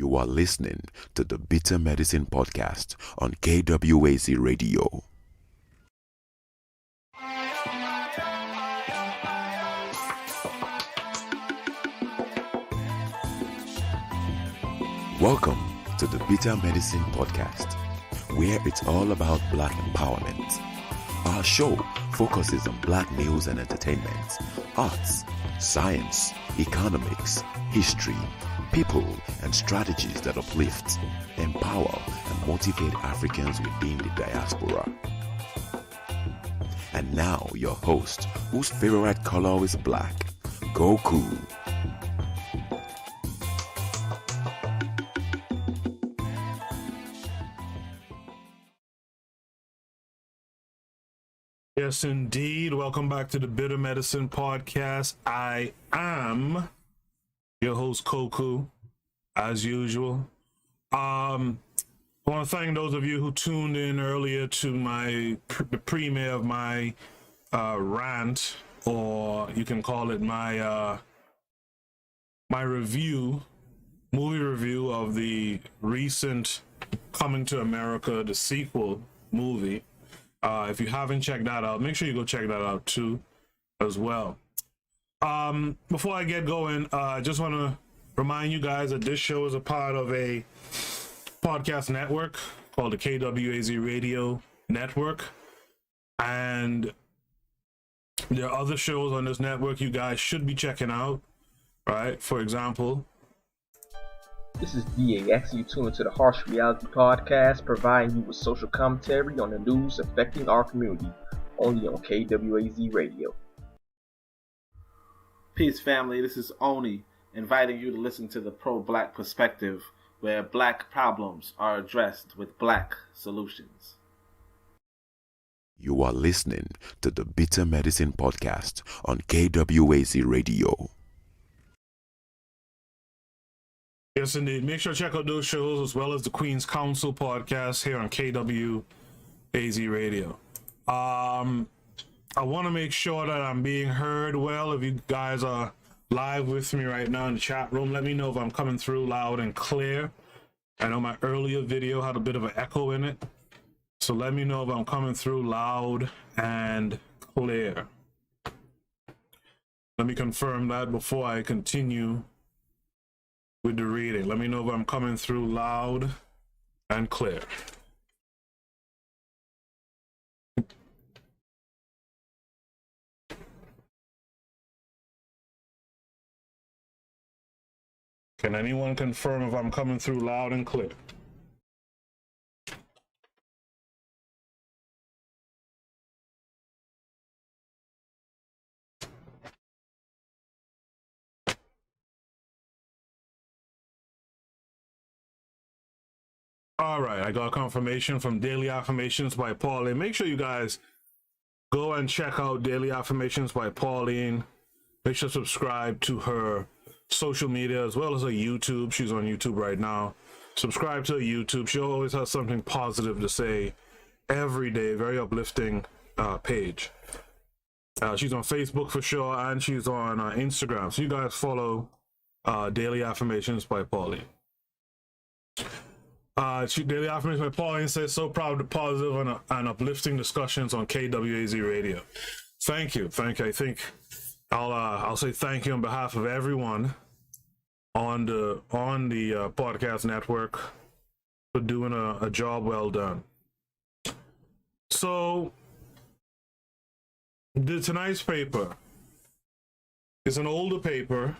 You are listening to the Bitter Medicine Podcast on KWAZ Radio. Welcome to the Bitter Medicine Podcast, where it's all about Black empowerment. Our show focuses on Black news and entertainment, arts, science, economics, history, people, and strategies that uplift, empower, and motivate Africans within the diaspora. And now, your host, whose favorite color is black, Goku. Yes, indeed. Welcome back to the Bitter Medicine Podcast. I am your host, Koku, as usual. I want to thank those of you who tuned in earlier to the premiere of my rant, or you can call it my movie review of the recent Coming to America, the sequel movie. If you haven't checked that out, make sure you go check that out too, as well. Before I get going, I just want to remind you guys that this show is a part of a podcast network called the KWAZ Radio Network. And there are other shows on this network you guys should be checking out, right? For example, this is DAX. You tune into the Harsh Reality Podcast, providing you with social commentary on the news affecting our community, only on KWAZ Radio. Peace, family. This is Oni, inviting you to listen to the Pro-Black Perspective, where Black problems are addressed with Black solutions. You are listening to the Bitter Medicine Podcast on KWAZ Radio. yes, indeed. Make sure to check out those shows as well as the Queen's Council podcast here on KWAZ Radio. I want to make sure that I'm being heard well. If you guys are live with me right now in the chat room, let me know if I'm coming through loud and clear. I know my earlier video had a bit of an echo in it, so let me know if I'm coming through loud and clear. Let me confirm that before I continue with the reading. Let me know if I'm coming through loud and clear. Can anyone confirm if I'm coming through loud and clear? All right, I got confirmation from Daily Affirmations by Pauline. Make sure you guys go and check out Daily Affirmations by Pauline. Make sure to subscribe to her social media as well as her YouTube. She's on YouTube right now. Subscribe to her YouTube. She always has something positive to say every day. Very uplifting page. She's on Facebook for sure, and she's on Instagram. So you guys follow Daily Affirmations by Pauline. Daily Affirmations by Pauline says, so proud of the positive and uplifting discussions on KWAZ Radio. Thank you. I think I'll say thank you on behalf of everyone on the podcast network for doing a job well done. So tonight's paper is an older paper,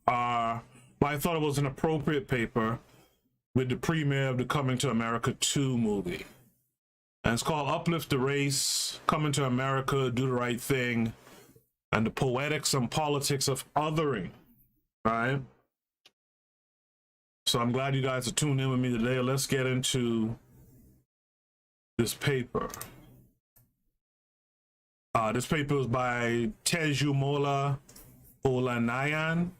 but I thought it was an appropriate paper with the premiere of the Coming to America 2 movie. And it's called Uplift the Race, Coming to America, Do the Right Thing, and the Poetics and Politics of Othering, right? So I'm glad you guys are tuned in with me today. Let's get into this paper. This paper is by Tejumola Olaniyan.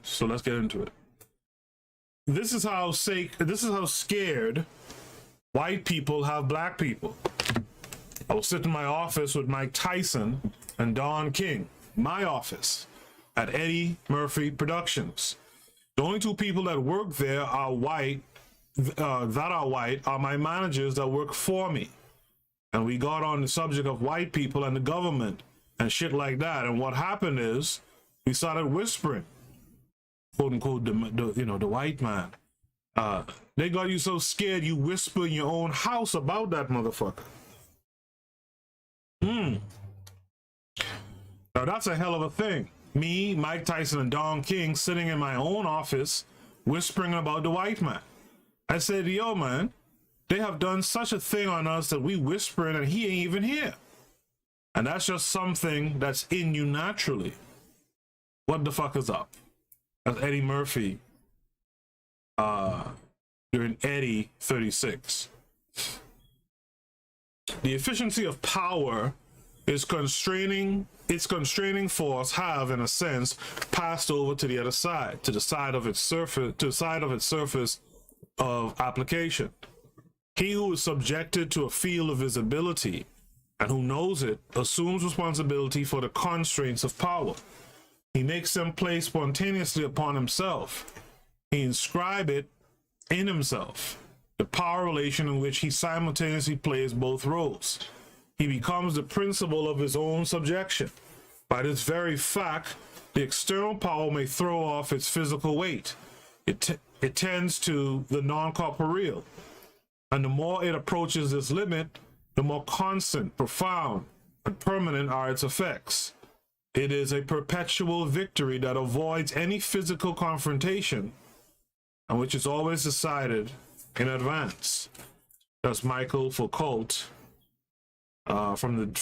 So let's get into it. This is how scared white people have black people. I was sitting in my office with Mike Tyson and Don King, my office at Eddie Murphy Productions. The only two people that work there are white, are my managers that work for me. And we got on the subject of white people and the government and shit like that. And what happened is we started whispering, quote unquote, the white man. They got you so scared you whisper in your own house about that motherfucker. Now that's a hell of a thing. Me, Mike Tyson, and Don King sitting in my own office whispering about the white man. I said, yo, man, they have done such a thing on us that we whispering and he ain't even here. And that's just something that's in you naturally. What the fuck is up? That's Eddie Murphy during Eddie 36. The efficiency of power is constraining force have, in a sense, passed over to the other side, to the side of its surface of application. He who is subjected to a field of visibility and who knows it assumes responsibility for the constraints of power. He makes them play spontaneously upon himself. He inscribes it in himself, the power relation in which he simultaneously plays both roles. He becomes the principle of his own subjection. By this very fact, the external power may throw off its physical weight. It tends to the non-corporeal. And the more it approaches this limit, the more constant, profound, and permanent are its effects. It is a perpetual victory that avoids any physical confrontation and which is always decided in advance. That's Michael Foucault from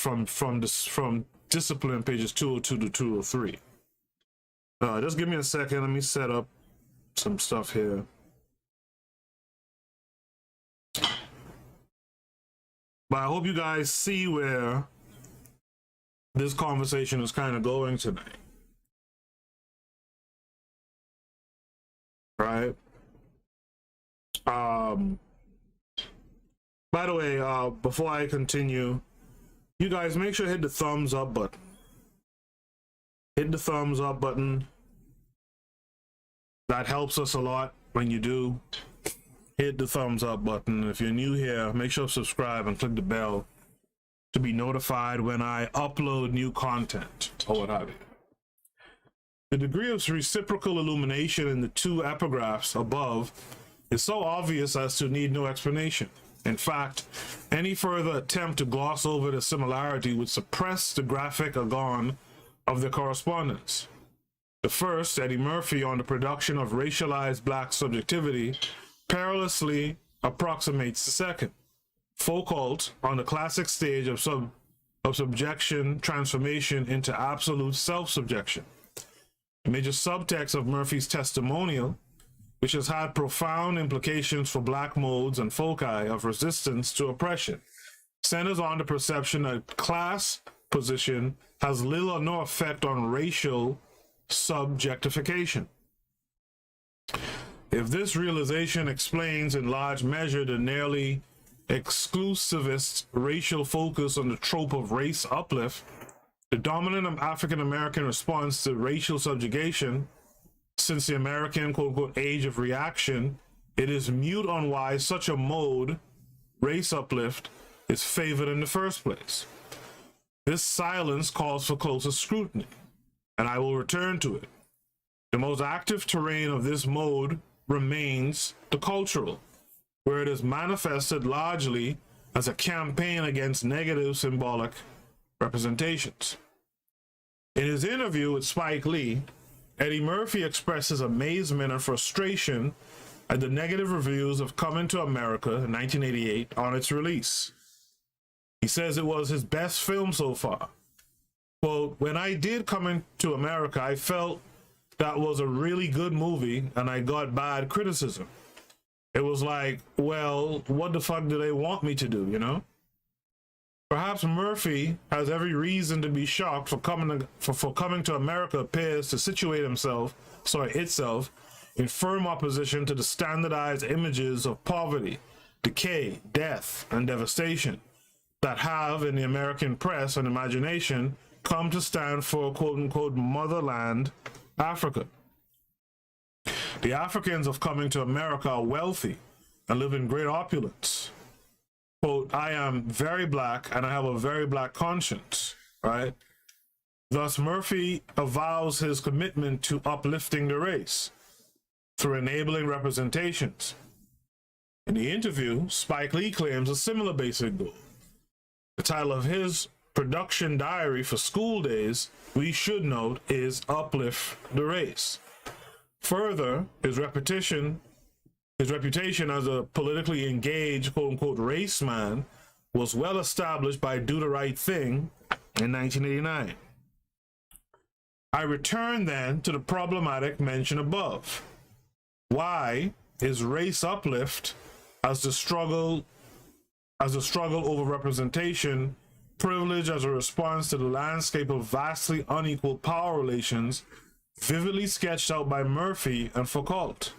Discipline, pages 202 to 203. Just give me a second. Let me set up some stuff here. But I hope you guys see where this conversation is kind of going tonight. Right? By the way, before I continue, you guys make sure to hit the thumbs up button. Hit the thumbs up button. That helps us a lot when you do. Hit the thumbs up button. If you're new here, make sure to subscribe and click the bell to be notified when I upload new content or what have you. The degree of reciprocal illumination in the two epigraphs above is so obvious as to need no explanation. In fact, any further attempt to gloss over the similarity would suppress the graphic agon of the correspondence. The first, Eddie Murphy, on the production of racialized black subjectivity, perilously approximates the second. Foucault, on the classic stage of subjection transformation into absolute self-subjection. The major subtext of Murphy's testimonial, which has had profound implications for black modes and foci of resistance to oppression, centers on the perception that class position has little or no effect on racial subjectification. If this realization explains in large measure the nearly exclusivist racial focus on the trope of race uplift, the dominant African-American response to racial subjugation since the American quote-unquote age of reaction, it is mute on why such a mode, race uplift, is favored in the first place. This silence calls for closer scrutiny, and I will return to it. The most active terrain of this mode remains the cultural, where it is manifested largely as a campaign against negative symbolic representations. In his interview with Spike Lee, Eddie Murphy expresses amazement and frustration at the negative reviews of Coming to America in 1988 on its release. He says it was his best film so far. Quote, when I did Coming to America, I felt that was a really good movie and I got bad criticism. It was like, well, what the fuck do they want me to do, you know? Perhaps Murphy has every reason to be shocked for Coming to America appears to situate itself in firm opposition to the standardized images of poverty, decay, death, and devastation that have, in the American press and imagination, come to stand for quote-unquote motherland Africa. The Africans of coming to America are wealthy and live in great opulence. Quote, I am very black and I have a very black conscience, right? Thus, Murphy avows his commitment to uplifting the race through enabling representations. In the interview, Spike Lee claims a similar basic goal. The title of his production diary for School Days, we should note, is Uplift the Race. Further, his reputation as a politically engaged, quote-unquote, race man was well established by Do the Right Thing in 1989. I return then to the problematic mentioned above. Why is race uplift as the struggle over representation, privilege as a response to the landscape of vastly unequal power relations vividly sketched out by Murphy and Foucault?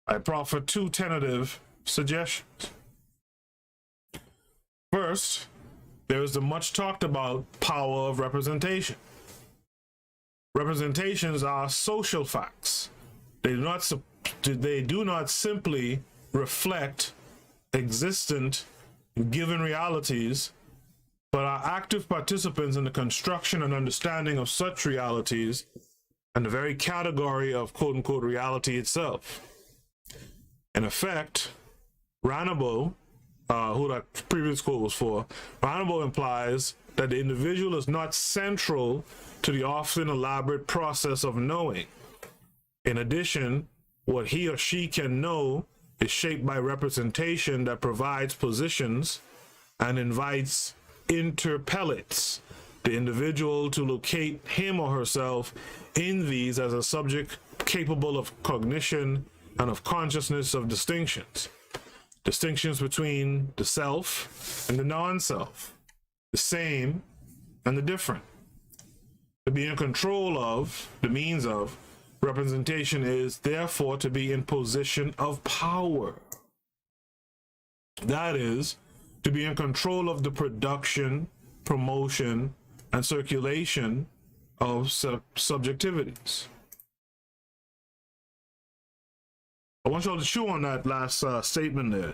I proffer two tentative suggestions. First, there is the much talked about power of representation. Representations are social facts. They do not simply reflect existent given realities, but are active participants in the construction and understanding of such realities and the very category of quote-unquote reality itself. In effect, Ranabo, who that previous quote was for, Ranabo implies that the individual is not central to the often elaborate process of knowing. In addition, what he or she can know is shaped by representation that provides positions and invites interpellates the individual to locate him or herself in these as a subject capable of cognition and of consciousness of distinctions between the self and the non-self, the same and the different. To be in control of, the means of, representation is therefore to be in position of power. That is, to be in control of the production, promotion, and circulation of subjectivities. I want you all to chew on that last statement there.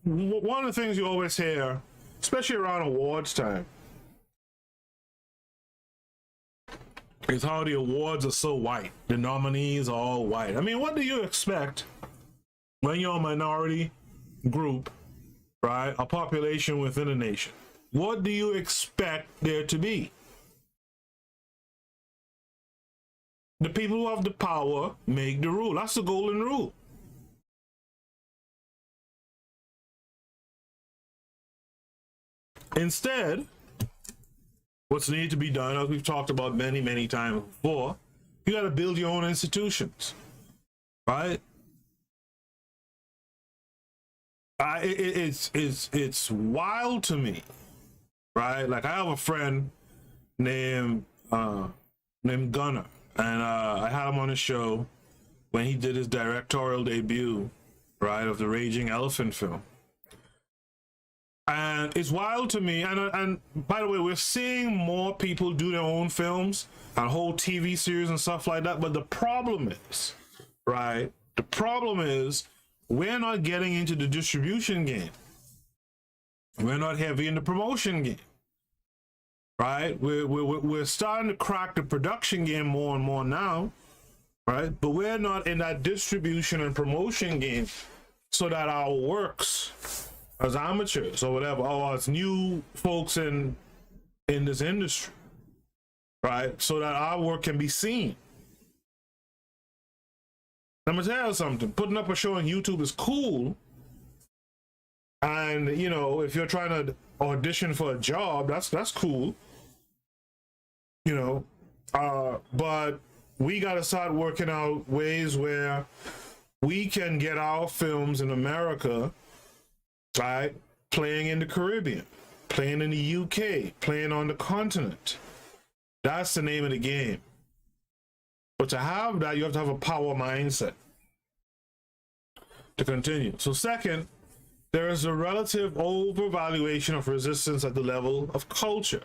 One of the things you always hear, especially around awards time, is how the awards are so white. The nominees are all white. I mean, what do you expect when you're a minority group, right? A population within a nation. What do you expect there to be? The people who have the power make the rule. That's the golden rule. Instead, what's needed to be done, as we've talked about many, many times before, you got to build your own institutions, right? It's wild to me, right? Like, I have a friend named Gunnar, and I had him on the show when he did his directorial debut, right, of the Raging Elephant film. And it's wild to me, and by the way, we're seeing more people do their own films and whole TV series and stuff like that, but the problem is, right, the problem is we're not getting into the distribution game. We're not heavy in the promotion game, right? We're starting to crack the production game more and more now, right? But we're not in that distribution and promotion game so that our works as amateurs or whatever, or as new folks in this industry, right? So that our work can be seen. I'm gonna tell you something. Putting up a show on YouTube is cool, and you know, if you're trying to audition for a job, that's cool, you know. But we gotta start working out ways where we can get our films in America, right, playing in the Caribbean, playing in the UK, playing on the continent. That's the name of the game. But to have that, you have to have a power mindset to continue. So second, there is a relative overvaluation of resistance at the level of culture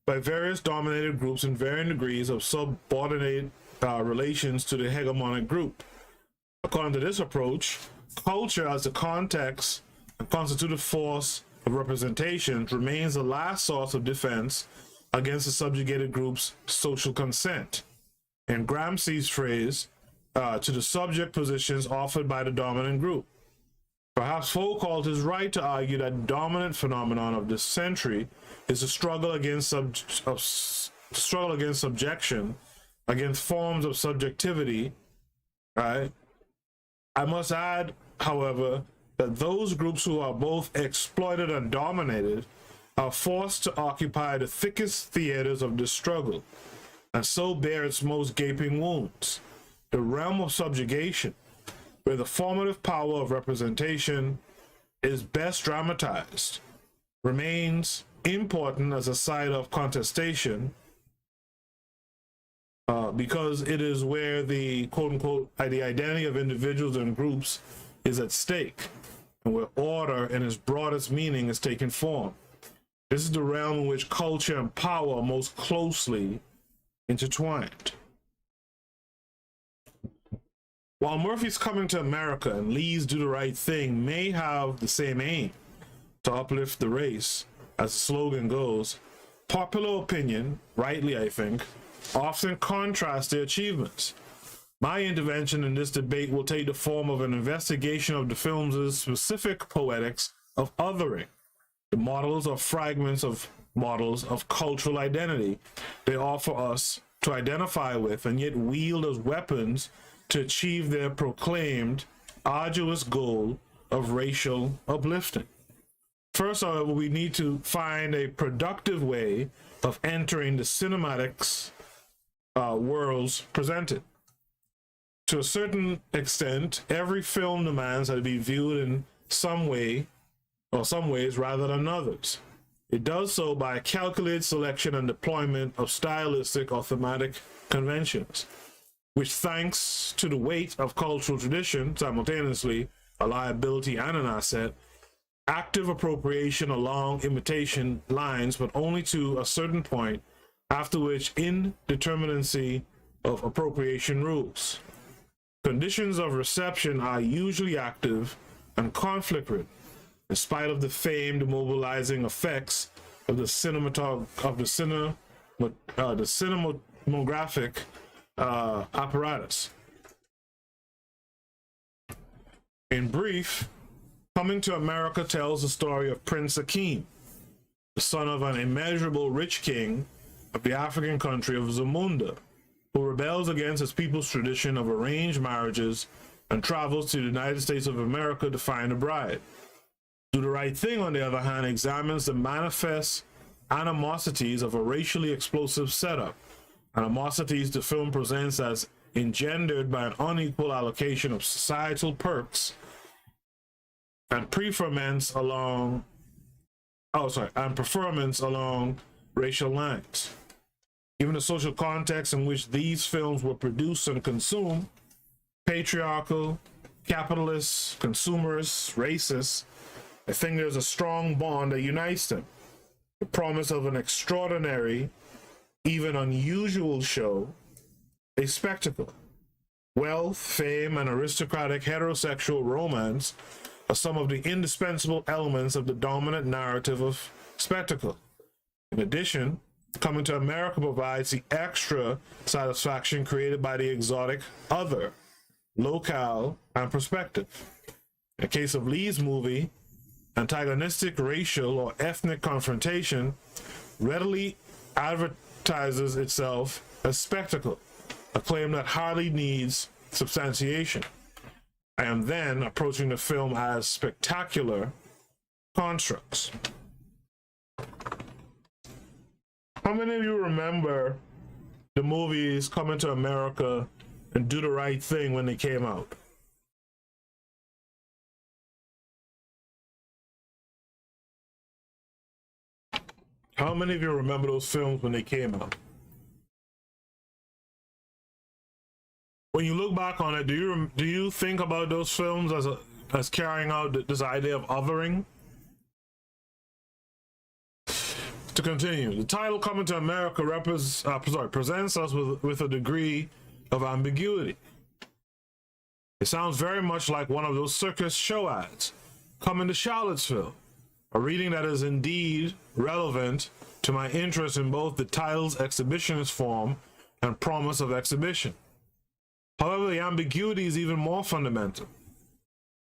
by various dominated groups in varying degrees of subordinate relations to the hegemonic group. According to this approach, culture as the context and constitutive force of representation remains the last source of defense against the subjugated group's social consent. In Gramsci's phrase, to the subject positions offered by the dominant group. Perhaps Foucault is right to argue that the dominant phenomenon of this century is a struggle against subjection, against forms of subjectivity, right? I must add, however, that those groups who are both exploited and dominated are forced to occupy the thickest theaters of this struggle, and so bear its most gaping wounds. The realm of subjugation, where the formative power of representation is best dramatized, remains important as a site of contestation, because it is where the quote-unquote the identity of individuals and groups is at stake, and where order in its broadest meaning is taking form. This is the realm in which culture and power are most closely intertwined. While Murphy's Coming to America and Lee's Do the Right Thing may have the same aim, to uplift the race, as the slogan goes, popular opinion, rightly I think, often contrasts their achievements. My intervention in this debate will take the form of an investigation of the film's specific poetics of othering, the models or fragments of models of cultural identity they offer us to identify with and yet wield as weapons to achieve their proclaimed arduous goal of racial uplifting. First, however, we need to find a productive way of entering the cinematics worlds presented. To a certain extent, every film demands that it be viewed in some way or some ways rather than others. It does so by a calculated selection and deployment of stylistic or thematic conventions, which, thanks to the weight of cultural tradition, simultaneously a liability and an asset, active appropriation along imitation lines, but only to a certain point, after which indeterminacy of appropriation rules. Conditions of reception are usually active and conflict-ridden, in spite of the famed mobilizing effects of the cinematographic apparatus. In brief, Coming to America tells the story of Prince Akeem, the son of an immeasurable rich king of the African country of Zamunda, who rebels against his people's tradition of arranged marriages and travels to the United States of America to find a bride. Do the Right Thing, on the other hand, examines the manifest animosities of a racially explosive setup, animosities the film presents as engendered by an unequal allocation of societal perks and preferments along racial lines. Given the social context in which these films were produced and consumed, patriarchal, capitalist, consumerist, racist, I think there's a strong bond that unites them. The promise of an extraordinary, even unusual show, a spectacle. Wealth, fame, and aristocratic heterosexual romance are some of the indispensable elements of the dominant narrative of spectacle. In addition, Coming to America provides the extra satisfaction created by the exotic other, locale, and perspective. In the case of Lee's movie, antagonistic racial or ethnic confrontation readily advertises itself as spectacle, a claim that hardly needs substantiation. I am then approaching the film as spectacular constructs. How many of you remember the movies Coming to America and Do the Right Thing when they came out? How many of you remember those films when they came out? When you look back on it, do you think about those films as carrying out this idea of othering? To continue, the title Coming to America presents us with a degree of ambiguity. It sounds very much like one of those circus show ads. Coming to Charlottesville, a reading that is indeed relevant to my interest in both the title's exhibitionist form and promise of exhibition. However, the ambiguity is even more fundamental.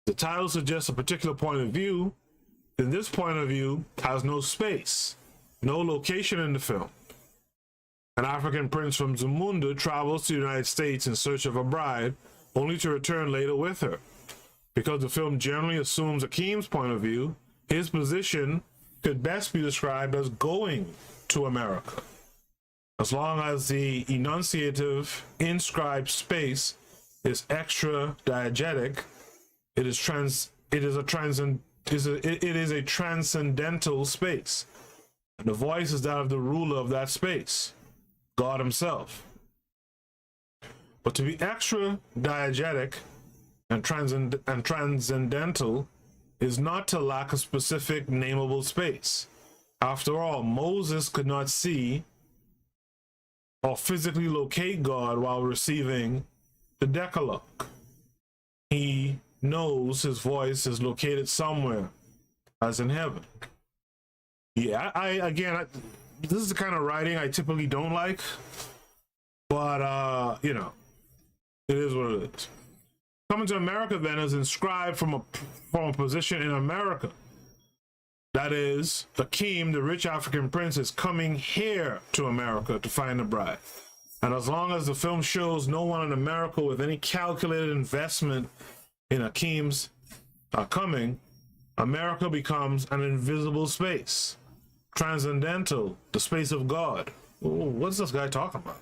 The title suggests a particular point of view, then this point of view has no space, no location in the film. An African prince from Zamunda travels to the United States in search of a bride, only to return later with her. Because the film generally assumes Akeem's point of view, his position could best be described as going to America. As long as the enunciative inscribed space is extra diegetic, it is a transcendental space. And the voice is that of the ruler of that space, God himself. But to be extra diegetic and transcendental is not to lack a specific nameable space. After all, Moses could not see or physically locate God while receiving the Decalogue. He knows his voice is located somewhere, as in heaven. Yeah, this is the kind of writing I typically don't like, but you know, it is what it is. Coming to America then is inscribed from a position in America. That is, Akeem, the rich African prince, is coming here to America to find a bride. And as long as the film shows no one in America with any calculated investment in Akeem's coming, America becomes an invisible space. Transcendental, the space of God. Ooh, what's this guy talking about?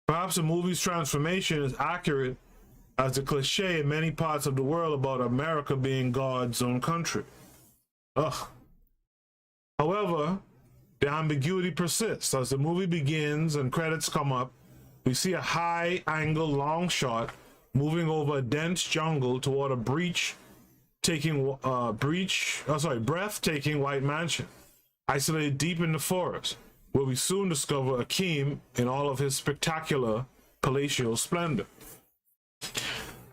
Perhaps the movie's transformation is accurate as the cliche in many parts of the world about America being God's own country. Ugh. However, the ambiguity persists. As the movie begins and credits come up, we see a high-angle long shot moving over a dense jungle toward a breathtaking white mansion, isolated deep in the forest, where we soon discover Akeem in all of his spectacular palatial splendor.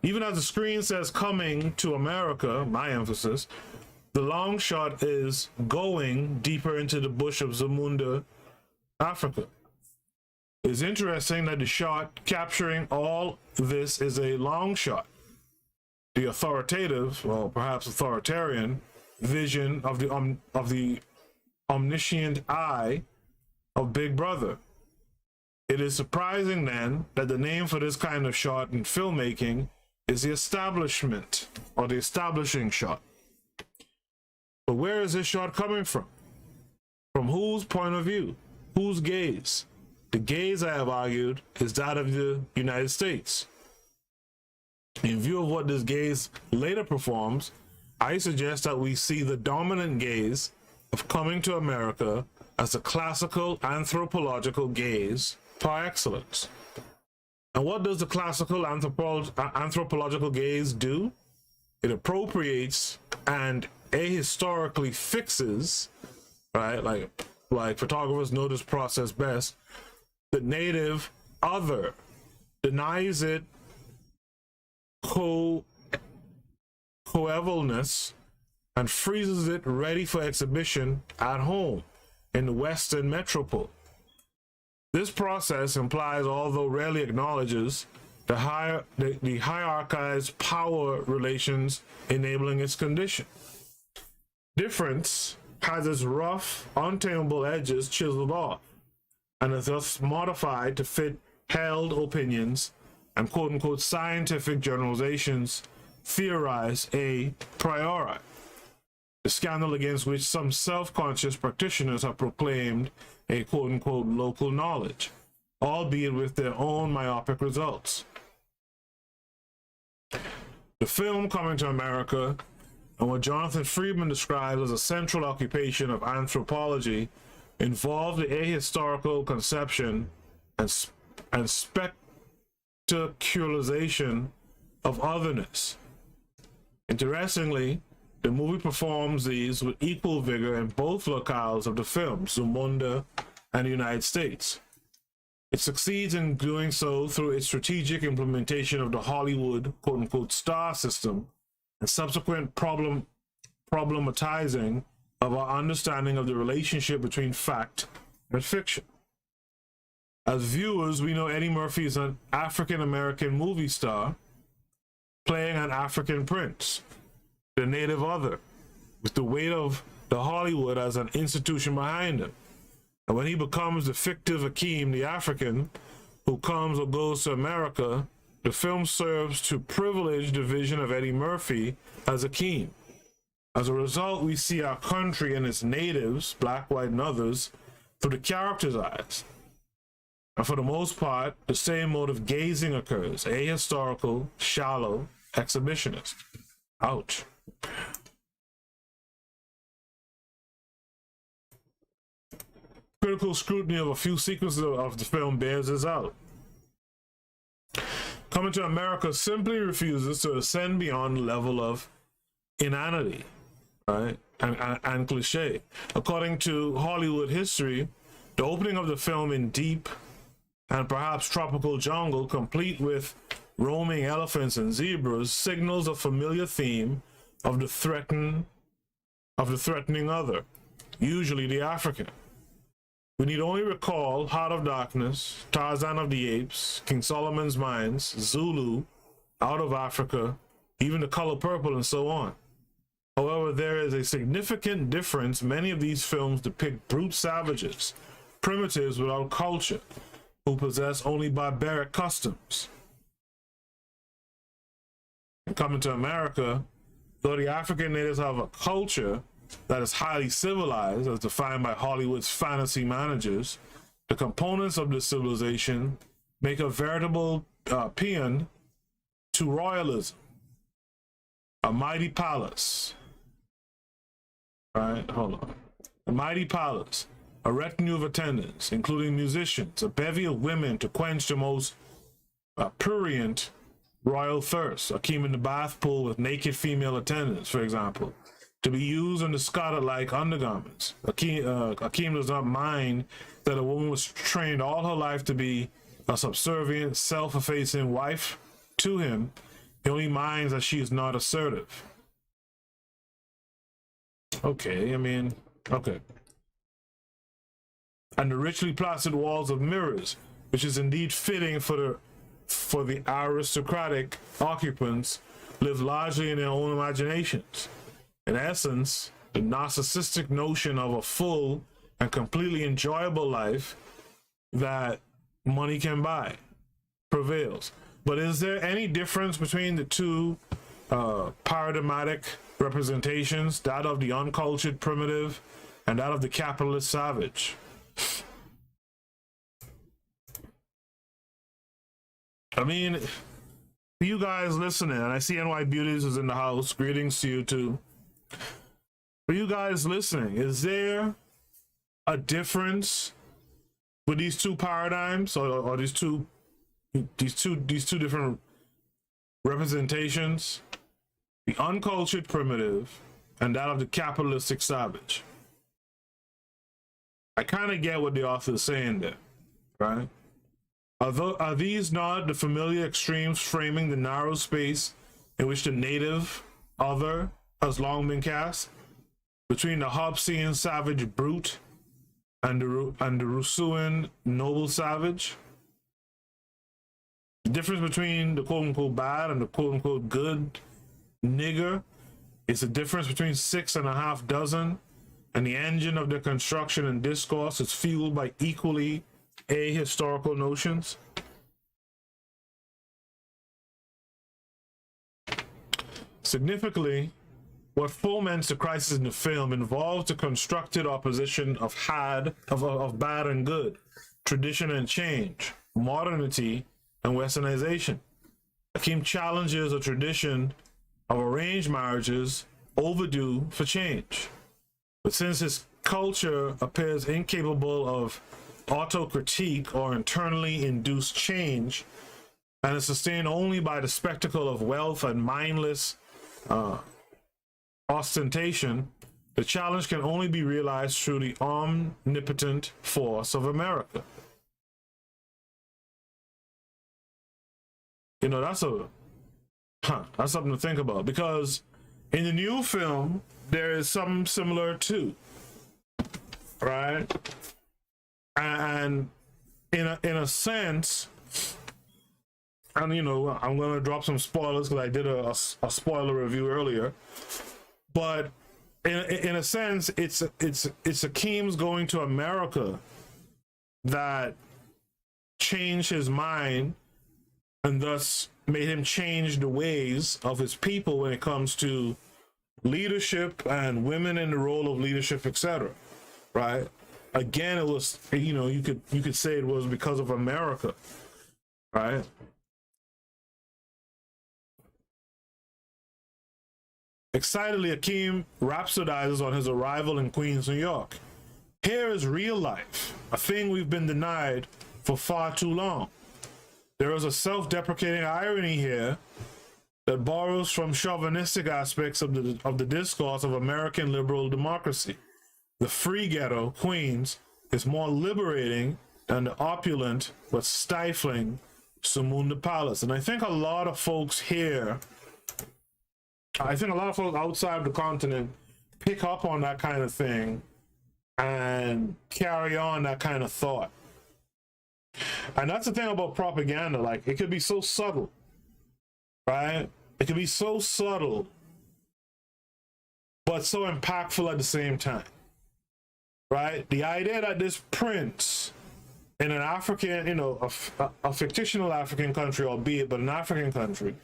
Even as the screen says coming to America, my emphasis, the long shot is going deeper into the bush of Zamunda, Africa. It's interesting that the shot capturing all this is a long shot. The authoritative, well, perhaps authoritarian, vision of the omniscient eye of Big Brother. It is surprising then that the name for this kind of shot in filmmaking is the establishment, or the establishing shot. But where is this shot coming from? From whose point of view? Whose gaze? The gaze, I have argued, is that of the United States. In view of what this gaze later performs, I suggest that we see the dominant gaze of coming to America as the classical anthropological gaze par excellence. And what does the classical anthropological gaze do? It appropriates and ahistorically fixes, right? Like photographers know this process best. The native other, denies it coevalness, and freezes it ready for exhibition at home in the Western metropole. This process implies, although rarely acknowledges, the hierarchized power relations enabling its condition. Difference has its rough, untamable edges chiseled off, and is thus modified to fit held opinions and quote-unquote scientific generalizations theorized a priori, the scandal against which some self-conscious practitioners have proclaimed a quote-unquote local knowledge, albeit with their own myopic results. The film Coming to America, and what Jonathan Friedman describes as a central occupation of anthropology, involved the ahistorical conception and spectacularization of otherness. Interestingly, the movie performs these with equal vigor in both locales of the film, Zamunda and the United States. It succeeds in doing so through its strategic implementation of the Hollywood quote-unquote star system and subsequent problematizing of our understanding of the relationship between fact and fiction. As viewers, we know Eddie Murphy is an African-American movie star playing an African prince, the native other, with the weight of the Hollywood as an institution behind him. And when he becomes the fictive Akeem, the African, who comes or goes to America, the film serves to privilege the vision of Eddie Murphy as Akeem. As a result, we see our country and its natives, black, white, and others, through the character's eyes. And for the most part, the same mode of gazing occurs, ahistorical, shallow, exhibitionist. Ouch. Critical scrutiny of a few sequences of the film bears this out. Coming to America simply refuses to ascend beyond the level of inanity, right, and cliche. According to Hollywood history, the opening of the film in deep and perhaps tropical jungle, complete with roaming elephants and zebras, signals a familiar theme of the threatening other, usually the African. We need only recall Heart of Darkness, Tarzan of the Apes, King Solomon's Mines, Zulu, Out of Africa, even The Color Purple, and so on. However, there is a significant difference. Many of these films depict brute savages, primitives without culture, who possess only barbaric customs. And coming to America, though the African natives have a culture that is highly civilized, as defined by Hollywood's fantasy managers, the components of this civilization make a veritable paean to royalism. A mighty palace. Right, hold on. A mighty palace, a retinue of attendants, including musicians, a bevy of women to quench the most prurient royal thirst. Akeem in the bath pool with naked female attendants, for example, to be used and discarded like undergarments. Akeem does not mind that a woman was trained all her life to be a subservient, self-effacing wife to him. He only minds that she is not assertive. Okay, I mean, okay. And the richly plastered walls of mirrors, which is indeed fitting for the aristocratic occupants, live largely in their own imaginations. In essence, the narcissistic notion of a full and completely enjoyable life that money can buy prevails. But is there any difference between the two paradigmatic representations, that of the uncultured primitive and that of the capitalist savage? I mean, for you guys listening, and I see NY Beauties is in the house, greetings to you too. For you guys listening, is there a difference with these two paradigms, or these two different representations? The uncultured primitive and that of the capitalistic savage. I kind of get what the author is saying there, right? Are these not the familiar extremes framing the narrow space in which the native other has long been cast? Between the Hobbesian savage brute and the Rousseauan noble savage? The difference between the quote-unquote bad and the quote-unquote good nigger is the difference between 6.5 dozen, and the engine of their construction and discourse is fueled by equally ahistorical notions. Significantly, what foments the crisis in the film involves the constructed opposition of bad and good, tradition and change, modernity and westernization. Akeem challenges a tradition of arranged marriages overdue for change. But since his culture appears incapable of autocritique or internally induced change, and is sustained only by the spectacle of wealth and mindless ostentation, the challenge can only be realized through the omnipotent force of America. You know, that's something to think about, because in the new film there is something similar too, right? And in a sense, and you know, I'm gonna drop some spoilers because I did a spoiler review earlier, but in a sense, it's Akeem's going to America that changed his mind and thus made him change the ways of his people when it comes to leadership and women in the role of leadership, etc. Right? Again, it was, you know, you could say it was because of America, right? Excitedly, Akeem rhapsodizes on his arrival in Queens, New York. Here is real life, a thing we've been denied for far too long. There is a self-deprecating irony here that borrows from chauvinistic aspects of the discourse of American liberal democracy. The free ghetto, Queens, is more liberating than the opulent but stifling Sumunda Palace. And I think a lot of folks here, I think a lot of folks outside the continent pick up on that kind of thing and carry on that kind of thought. And that's the thing about propaganda. Like, it could be so subtle, right? It could be so subtle, but so impactful at the same time, right? The idea that this prince in an African, you know, a fictional African country, albeit, but an African country,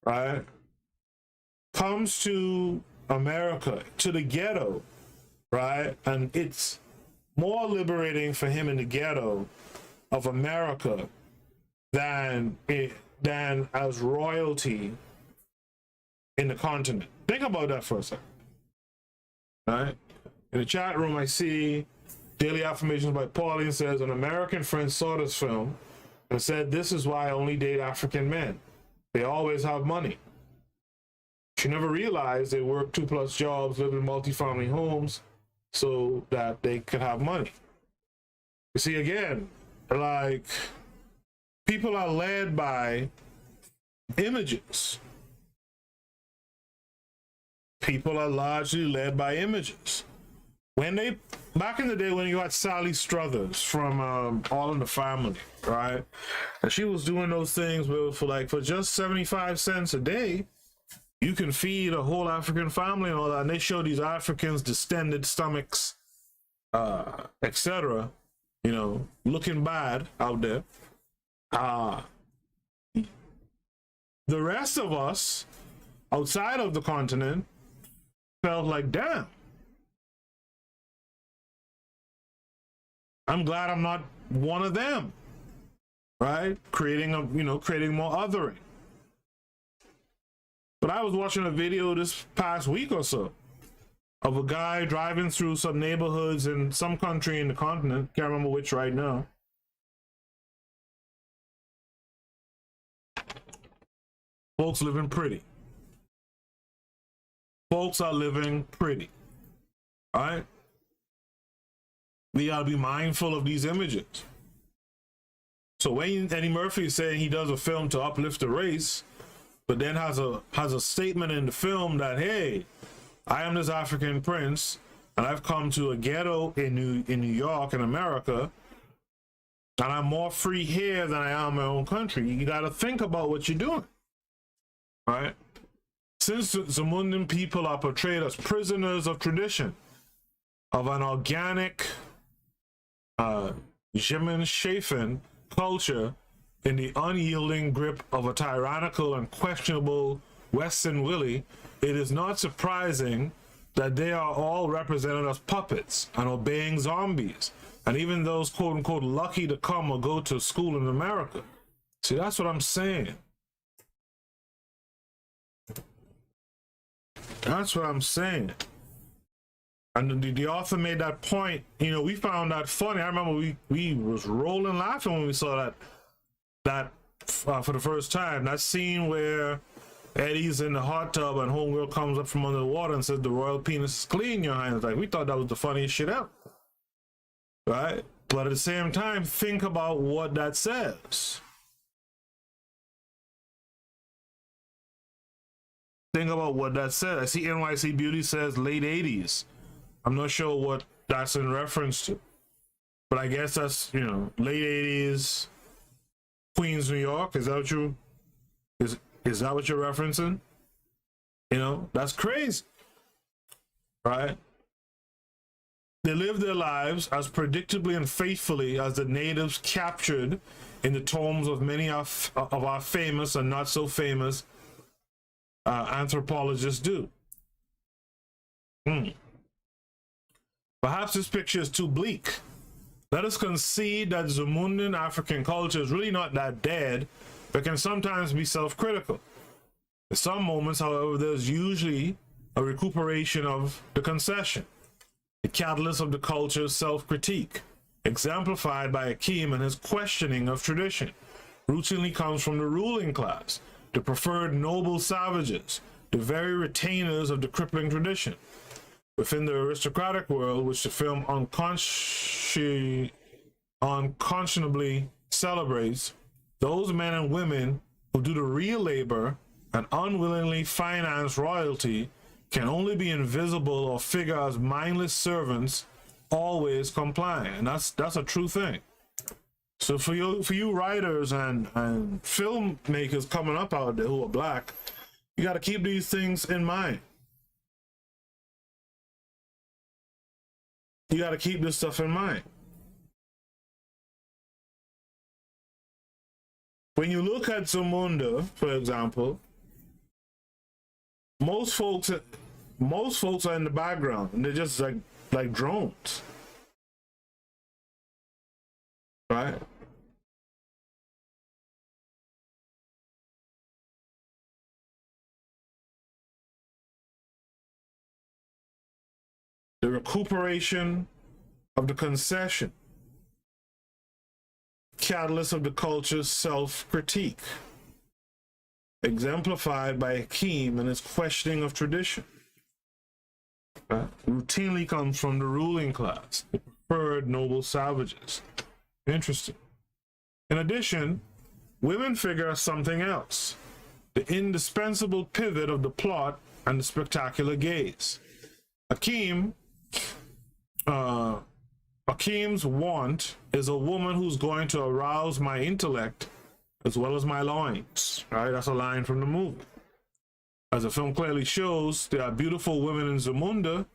right, comes to America, to the ghetto, right? And it's more liberating for him in the ghetto of America than as royalty in the continent. Think about that for a second, right? In the chat room, I see Daily Affirmations by Pauline says, an American friend saw this film and said, this is why I only date African men. They always have money. She never realized they work 2+ jobs, live in multi-family homes so that they could have money. You see, again, like, people are led by images. People are largely led by images. Back in the day when you had Sally Struthers from All in the Family, right? And she was doing those things for just 75 cents a day, you can feed a whole African family and all that. And they show these Africans, distended stomachs, etc., you know, looking bad out there. The rest of us outside of the continent felt like, damn, I'm glad I'm not one of them, right? Creating more othering. But I was watching a video this past week or so of a guy driving through some neighborhoods in some country in the continent, can't remember which right now. Folks living pretty. Folks are living pretty, all right? We gotta be mindful of these images. So when Eddie Murphy is saying he does a film to uplift the race, but then has a statement in the film that, hey, I am this African prince, and I've come to a ghetto in New York, in America, and I'm more free here than I am in my own country. You gotta think about what you're doing, right? Since the Zamundan people are portrayed as prisoners of tradition, of an organic, Jemen-Shafen culture in the unyielding grip of a tyrannical and questionable Western Willie, it is not surprising that they are all represented as puppets and obeying zombies, and even those quote-unquote lucky to come or go to school in America. See, that's what I'm saying. That's what I'm saying. And the author made that point. You know, we found that funny. I remember we was rolling laughing when we saw that for the first time. That scene where Eddie's in the hot tub and homegirl comes up from under the water and says, the royal penis is clean, your highness. Like, we thought that was the funniest shit ever, right? But at the same time, think about what that says. think about what that said. I see NYC Beauty says late 80s. I'm not sure what that's in reference to, but I guess that's, you know, late 80s, Queens, New York. Is that what you is that what you're referencing? You know, that's crazy, right? They live their lives as predictably and faithfully as the natives captured in the tomes of many of our famous and not so famous anthropologists do. Perhaps this picture is too bleak. Let us concede that Zumundan African culture is really not that dead, but can sometimes be self-critical. In some moments, however, there's usually a recuperation of the concession, the catalyst of the culture's self-critique, exemplified by Akeem and his questioning of tradition, routinely comes from the ruling class, the preferred noble savages, the very retainers of the crippling tradition. Within the aristocratic world, which the film unconscionably celebrates, those men and women who do the real labor and unwillingly finance royalty can only be invisible or figure as mindless servants, always complying. And that's a true thing. So for you writers and filmmakers coming up out there who are black, you got to keep these things in mind. You got to keep this stuff in mind. When you look at Zamunda, for example, most folks are in the background and they're just like drones, right? The recuperation of the concession, catalyst of the culture's self-critique, exemplified by Akeem and his questioning of tradition, routinely comes from the ruling class, the preferred noble savages. Interesting. In addition, women figure as something else, the indispensable pivot of the plot and the spectacular gaze. Akeem's want is a woman who's going to arouse my intellect as well as my loins, right? That's a line from the movie. As the film clearly shows, there are beautiful women in Zamunda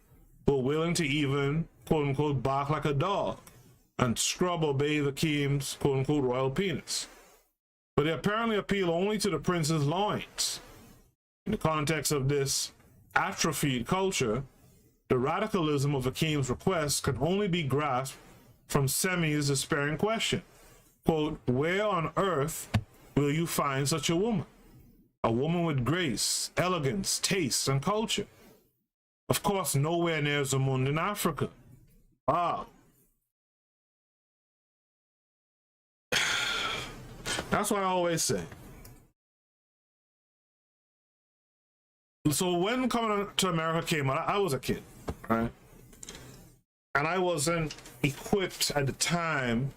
who are willing to even, quote unquote, bark like a dog and scrub or bathe Akeem's, quote unquote, royal penis. But they apparently appeal only to the prince's loins. In the context of this atrophied culture, the radicalism of Akeem's request can only be grasped from Semi's despairing question. Quote, where on earth will you find such a woman? A woman with grace, elegance, taste, and culture. Of course, nowhere near Zamunda in Africa. Wow. That's what I always say. So when Coming to America came out, I was a kid, right? And I wasn't equipped at the time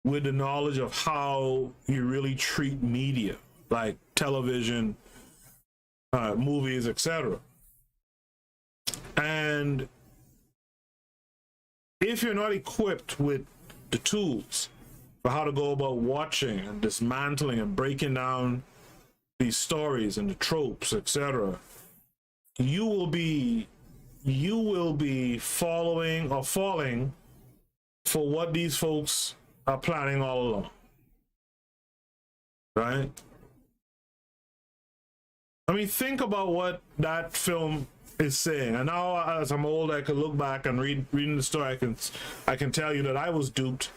with the knowledge of how you really treat media, like television, movies, etc. And if you're not equipped with the tools for how to go about watching and dismantling and breaking down these stories and the tropes, etc., you will be following or falling for what these folks are planning all along, right? I mean, think about what that film is saying. And now, as I'm old, I can look back and reading the story. I can tell you that I was duped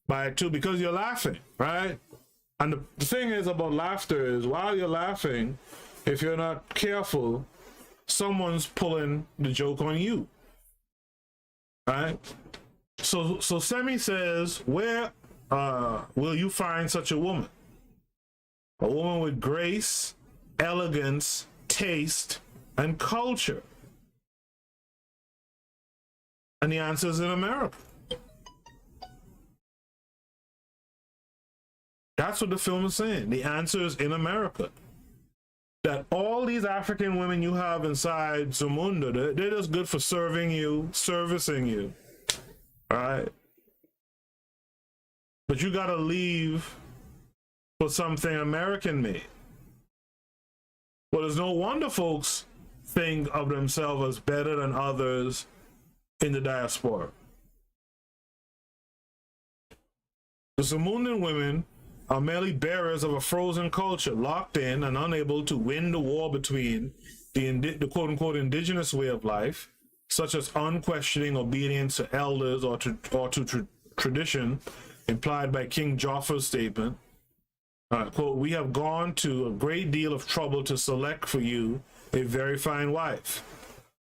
by it too, because you're laughing, right? And the thing is about laughter is, while you're laughing, if you're not careful, someone's pulling the joke on you, right? So Semi says, where will you find such a woman? A woman with grace, elegance, taste, and culture. And the answer is in America. That's what the film is saying. The answer is in America. that all these African women you have inside Zamunda, they're just good for serving you, servicing you. All right? But you got to leave for something American made. Well, it's no wonder folks think of themselves as better than others in the diaspora. The Zamundan women are merely bearers of a frozen culture, locked in and unable to win the war between the quote-unquote indigenous way of life, such as unquestioning obedience to elders or to tradition, implied by King Joffa's statement. Quote, "We have gone to a great deal of trouble to select for you a very fine wife.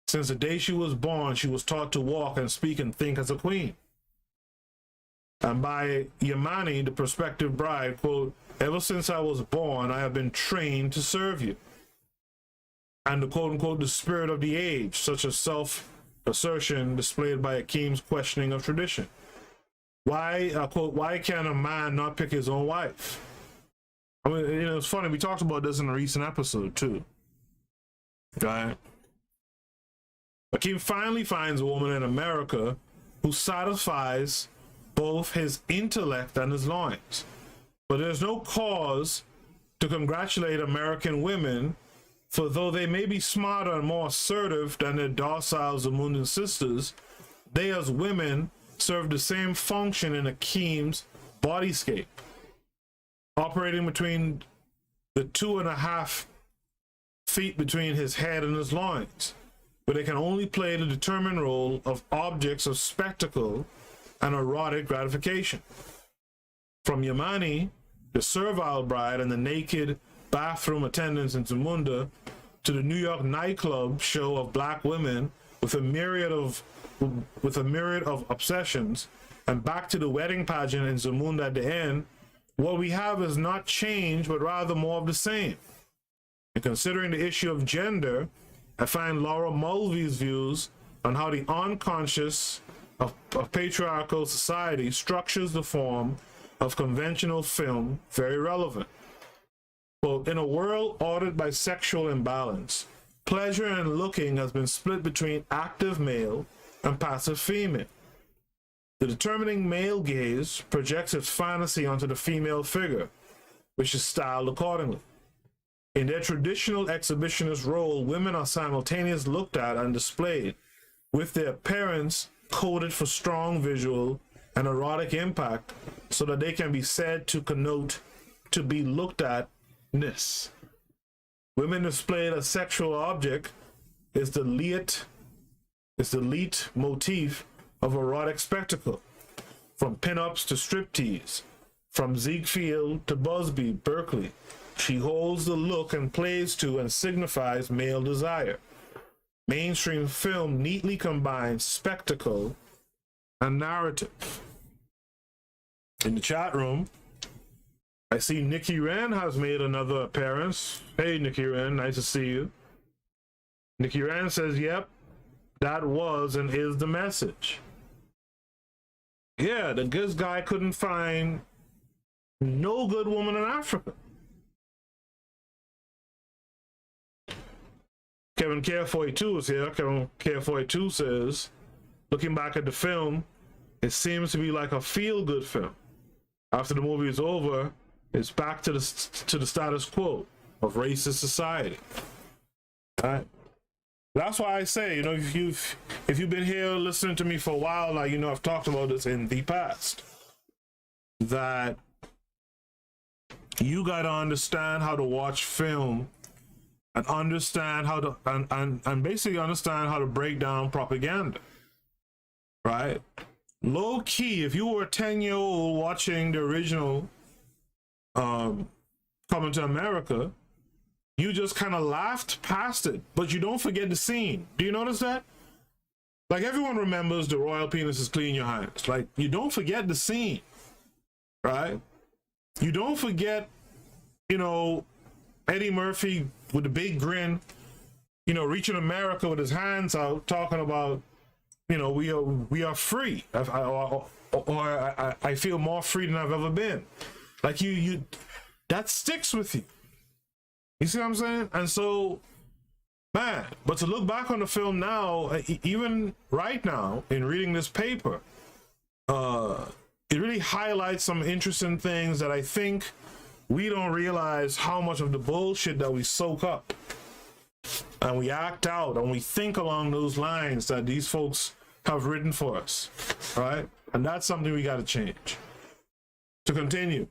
Since the day she was born, she was taught to walk and speak and think as a queen. And by Yamani, the prospective bride, quote, ever since I was born, I have been trained to serve you. And the quote unquote, the spirit of the age, such as self-assertion displayed by Akeem's questioning of tradition. Why, quote, why can a man not pick his own wife? I mean, you know, it's funny, we talked about this in a recent episode too. Right? Akeem finally finds a woman in America who satisfies both his intellect and his loins. But there's no cause to congratulate American women, for though they may be smarter and more assertive than their docile Zamundan sisters, they as women serve the same function in Akeem's bodyscape, operating between the 2.5 feet between his head and his loins, where they can only play the determined role of objects of spectacle and erotic gratification. From Yamani, the servile bride and the naked bathroom attendants in Zamunda, to the New York nightclub show of black women with a myriad of obsessions, and back to the wedding pageant in Zamunda at the end, what we have is not change, but rather more of the same. And considering the issue of gender, I find Laura Mulvey's views on how the unconscious of patriarchal society structures the form of conventional film very relevant. Well, in a world ordered by sexual imbalance, pleasure in looking has been split between active male and passive female. The determining male gaze projects its fantasy onto the female figure, which is styled accordingly. In their traditional exhibitionist role, women are simultaneously looked at and displayed, with their appearance coded for strong visual and erotic impact, so that they can be said to connote to be looked at-ness. Women displayed as sexual object is the lead motif of erotic spectacle, from pinups to striptease, from Ziegfeld to Busby, Berkeley. She holds the look and plays to and signifies male desire. Mainstream film neatly combines spectacle and narrative. In the chat room, I see Nikki Wren has made another appearance. Hey, Nikki Wren, nice to see you. Nikki Wren says, yep, that was and is the message. Yeah, this guy couldn't find no good woman in Africa. Kevin Care42 is here. Kevin Care42 says, looking back at the film, it seems to be like a feel-good film. After the movie is over, it's back to the status quo of racist society. All right? That's why I say, you know, if you've been here listening to me for a while now, you know I've talked about this in the past, that you got to understand how to watch film and understand how to and basically understand how to break down propaganda, right? Low key, if you were a 10-year-old watching the original Coming to America, you just kind of laughed past it, but you don't forget the scene. Do you notice that? Like, everyone remembers the royal penis is clean your hands. Like, you don't forget the scene, right? You don't forget, you know, Eddie Murphy with the big grin, you know, reaching America with his hands out, talking about, you know, we are free. I feel more free than I've ever been. Like, you that sticks with you. You see what I'm saying? And so, man, but to look back on the film now, even right now, in reading this paper, it really highlights some interesting things that I think we don't realize how much of the bullshit that we soak up and we act out and we think along those lines that these folks have written for us, right? And that's something we got to change. To continue,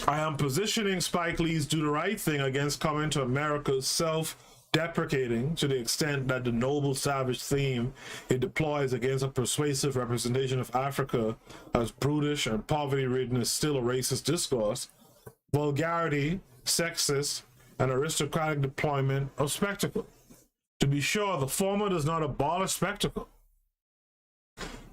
I am positioning Spike Lee's Do the Right Thing against Coming to America's self-deprecating to the extent that the noble savage theme it deploys against a persuasive representation of Africa as brutish and poverty-ridden is still a racist discourse, vulgarity, sexist, and aristocratic deployment of spectacle. To be sure, the former does not abolish spectacle.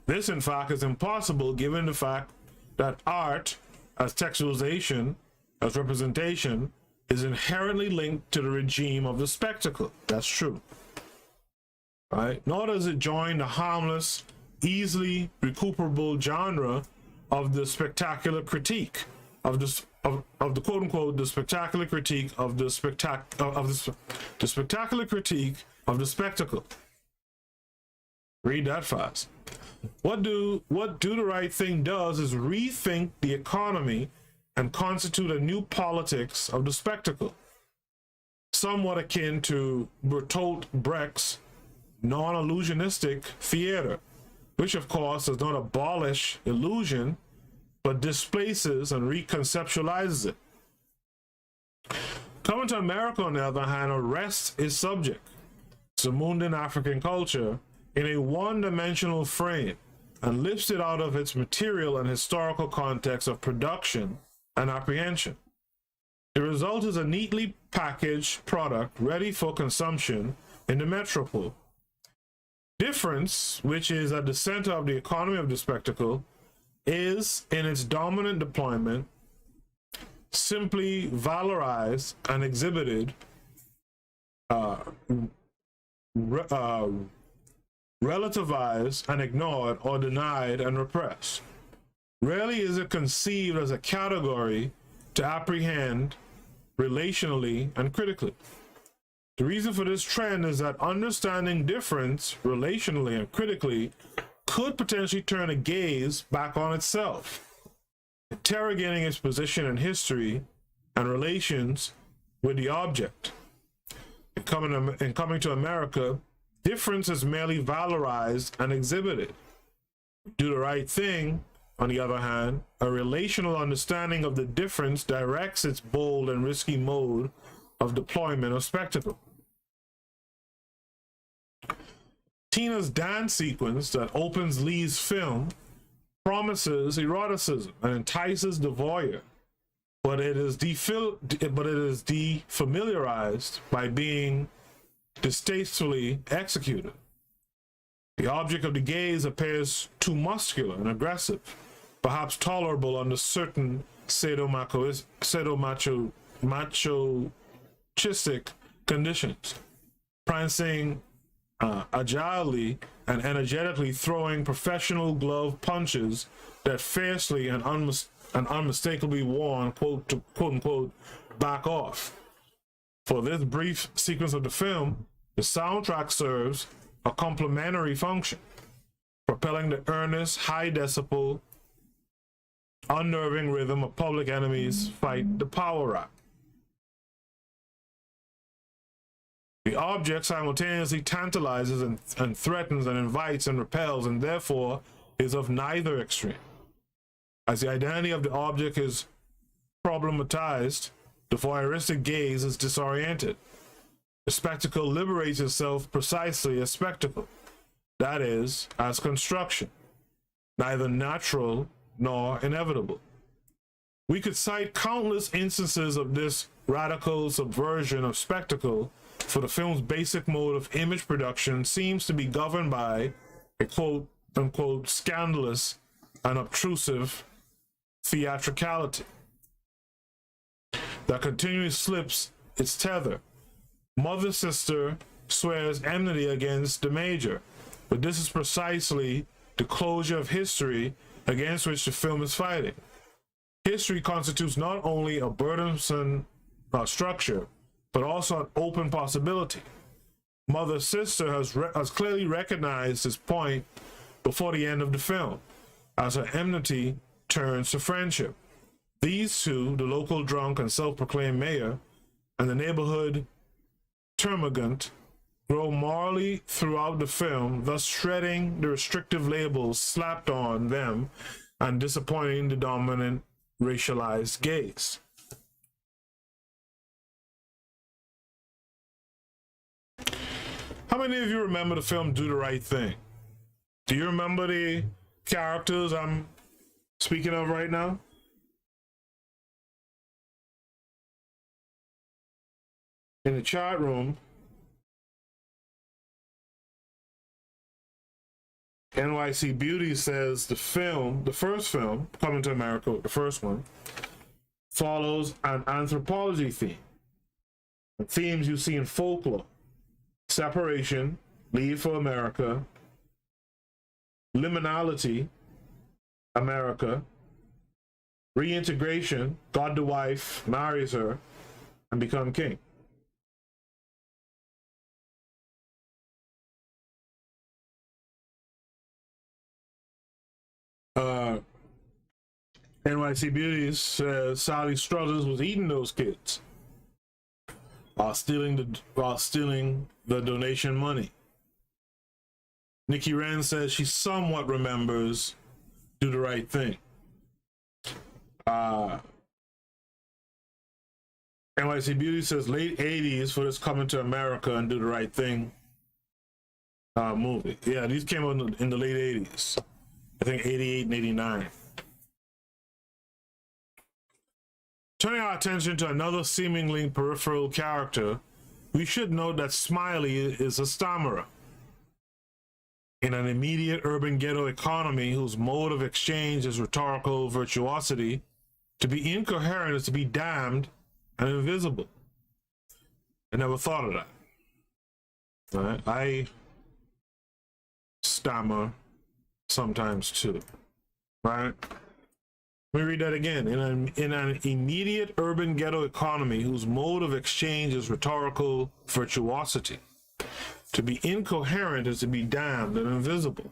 This, in fact, is impossible given the fact that art, as textualization, as representation, is inherently linked to the regime of the spectacle. That's true. Right? Nor does it join the harmless, easily recuperable genre of the spectacular critique, of the quote unquote the spectacular critique of the spectacular critique of the spectacle. Read that fast. What Do the Right Thing does is rethink the economy and constitute a new politics of the spectacle, somewhat akin to Bertolt Brecht's non-illusionistic theater, which of course does not abolish illusion, but displaces and reconceptualizes it. Coming to America, on the other hand, arrests its subject, Zamundan African culture, in a one-dimensional frame and lifts it out of its material and historical context of production and apprehension. The result is a neatly packaged product ready for consumption in the metropole. Difference, which is at the center of the economy of the spectacle, is in its dominant deployment simply valorized and exhibited, relativized and ignored or denied and repressed. Rarely is it conceived as a category to apprehend relationally and critically. The reason for this trend is that understanding difference relationally and critically could potentially turn a gaze back on itself, interrogating its position in history and relations with the object. In coming to America, difference is merely valorized and exhibited. Do the Right Thing, on the other hand, a relational understanding of the difference directs its bold and risky mode of deployment of spectacle. Tina's dance sequence that opens Lee's film promises eroticism and entices the voyeur, but it is defamiliarized by being distastefully executed. The object of the gaze appears too muscular and aggressive, perhaps tolerable under certain sadomasochistic conditions, prancing agilely and energetically, throwing professional glove punches that fiercely and unmistakably warn, quote unquote, back off. For this brief sequence of the film, the soundtrack serves a complementary function, propelling the earnest, high decibel, unnerving rhythm of Public Enemy's Fight the Power rap. The object simultaneously tantalizes and threatens and invites and repels, and therefore is of neither extreme. As the identity of the object is problematized, the voyeuristic gaze is disoriented. The spectacle liberates itself precisely as spectacle, that is, as construction, neither natural nor inevitable. We could cite countless instances of this radical subversion of spectacle, for the film's basic mode of image production seems to be governed by a quote unquote scandalous and obtrusive theatricality that continually slips its tether. Mother Sister swears enmity against the Major, but this is precisely the closure of history against which the film is fighting. History constitutes not only a burdensome structure, but also an open possibility. Mother Sister has clearly recognized this point before the end of the film, as her enmity turns to friendship. These two, the local drunk and self-proclaimed mayor, and the neighborhood termagant, grow morally throughout the film, thus shredding the restrictive labels slapped on them and disappointing the dominant racialized gaze. How many of you remember the film Do the Right Thing? Do you remember the characters I'm speaking of right now? In the chat room, NYC Beauty says the first film, Coming to America, the first one, follows an anthropology theme. The themes you see in folklore: separation, leave for America; liminality, America; reintegration, God the wife marries her and become king. NYC Beauty says Sally Struthers was eating those kids while stealing the donation money. Nikki Wren says she somewhat remembers Do the Right Thing. NYC Beauty says late 80s for this Coming to America and Do the Right Thing movie. Yeah, these came out in the late 80s. I think 88 and 89. Turning our attention to another seemingly peripheral character, we should note that Smiley is a stammerer. In an immediate urban ghetto economy whose mode of exchange is rhetorical virtuosity, to be incoherent is to be damned and invisible. I never thought of that. All right? I stammer sometimes too, right? Let me read that again. In an immediate urban ghetto economy whose mode of exchange is rhetorical virtuosity, to be incoherent is to be damned and invisible.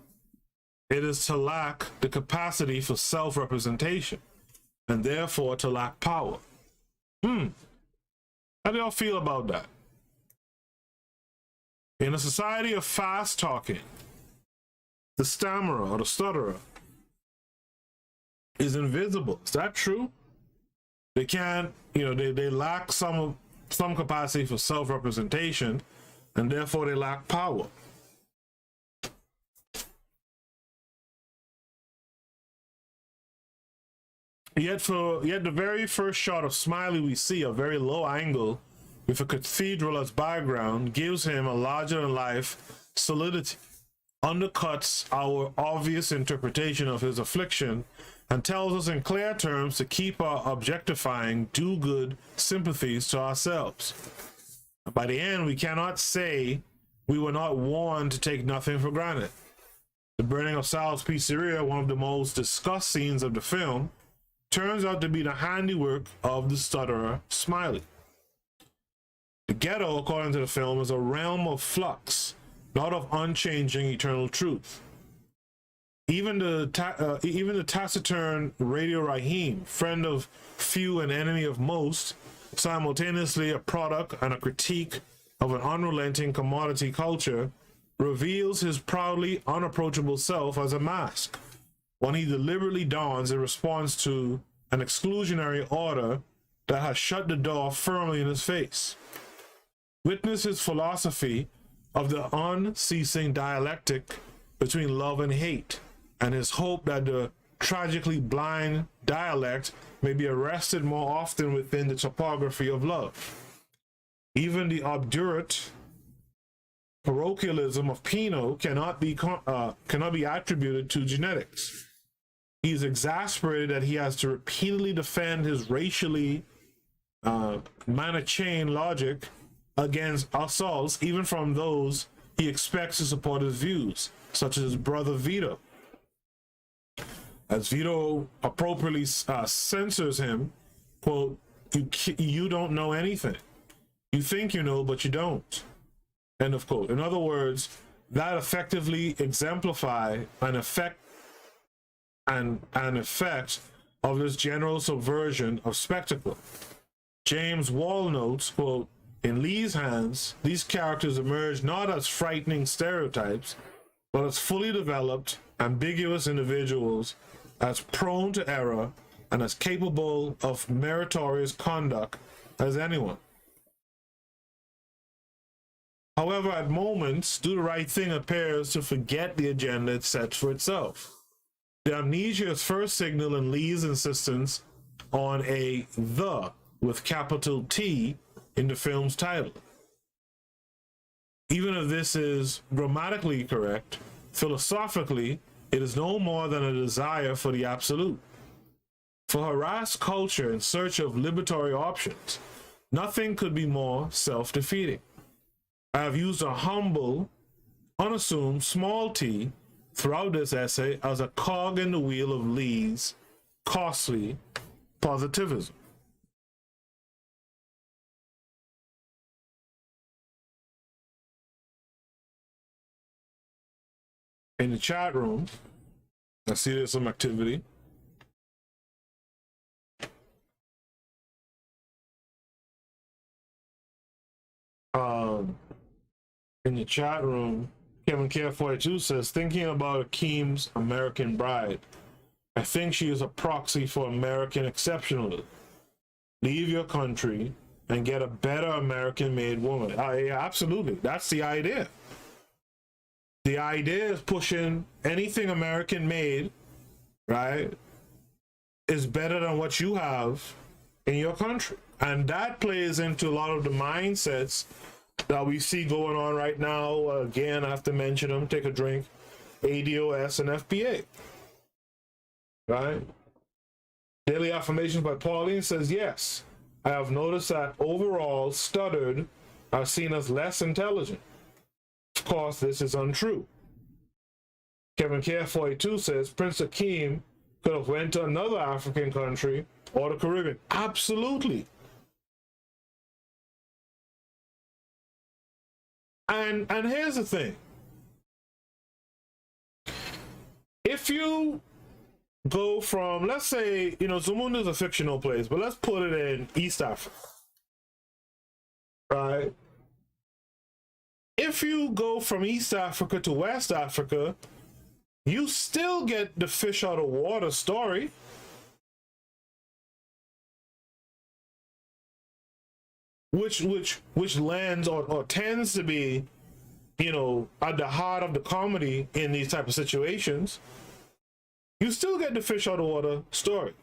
It is to lack the capacity for self-representation, and therefore to lack power. How do y'all feel about that? In a society of fast talking, the stammerer or the stutterer is invisible. Is that true? They can't, they lack some capacity for self-representation, and therefore they lack power. Yet the very first shot of Smiley we see, a very low angle with a cathedral as background, gives him a larger-than-life solidity, undercuts our obvious interpretation of his affliction, and tells us in clear terms to keep our objectifying do-good sympathies to ourselves. By the end, we cannot say we were not warned to take nothing for granted. The burning of Sal's pizzeria, one of the most discussed scenes of the film, turns out to be the handiwork of the stutterer Smiley. The ghetto, according to the film, is a realm of flux, not of unchanging eternal truth. Even the taciturn Radio Raheem, friend of few and enemy of most, simultaneously a product and a critique of an unrelenting commodity culture, reveals his proudly unapproachable self as a mask, one he deliberately dons in response to an exclusionary order that has shut the door firmly in his face. Witness his philosophy of the unceasing dialectic between love and hate, and his hope that the tragically blind dialect may be arrested more often within the topography of love. Even the obdurate parochialism of Pino cannot be attributed to genetics. He is exasperated that he has to repeatedly defend his racially Manichaean logic against assaults, even from those he expects to support his views, such as his brother Vito. As Vito appropriately censors him, quote, you don't know anything. You think you know, but you don't. End of quote. In other words, that effectively exemplify an effect of this general subversion of spectacle. James Wall notes, quote, in Lee's hands, these characters emerge not as frightening stereotypes, but as fully developed, ambiguous individuals, as prone to error, and as capable of meritorious conduct as anyone. However, at moments, Do the Right Thing appears to forget the agenda it sets for itself. The amnesia is first signaled in Lee's insistence on a "the" with capital T in the film's title. Even if this is grammatically correct, philosophically, it is no more than a desire for the absolute. For harassed culture in search of liberatory options, nothing could be more self-defeating. I have used a humble, unassuming small t throughout this essay as a cog in the wheel of Lee's costly positivism. In the chat room, I see there's some activity. In the chat room, Kevin Care42 says, thinking about Akeem's American Bride, I think she is a proxy for American exceptionalism. Leave your country and get a better American-made woman. Yeah, absolutely. That's the idea. The idea is pushing anything American-made, right, is better than what you have in your country. And that plays into a lot of the mindsets that we see going on right now. Again, I have to mention them. Take a drink. ADOS and FBA. Right? Daily Affirmations by Pauline says, yes, I have noticed that overall stuttered are seen as less intelligent. Of course, this is untrue. Kevin Care42 says, Prince Akeem could have went to another African country or the Caribbean. Absolutely. And here's the thing. If you go from, let's say, Zamunda is a fictional place, but let's put it in East Africa, right? If you go from East Africa to West Africa, you still get the fish out of water story. Which lands or tends to be, at the heart of the comedy in these type of situations. You still get the fish out of water story.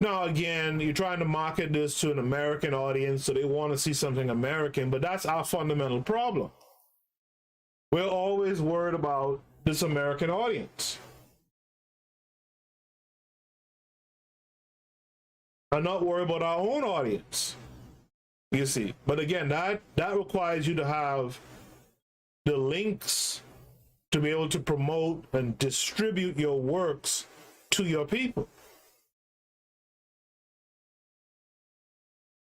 Now, again, you're trying to market this to an American audience, so they want to see something American, but that's our fundamental problem. We're always worried about this American audience. I'm not worried about our own audience. You see, but again, that requires you to have the links to be able to promote and distribute your works to your people.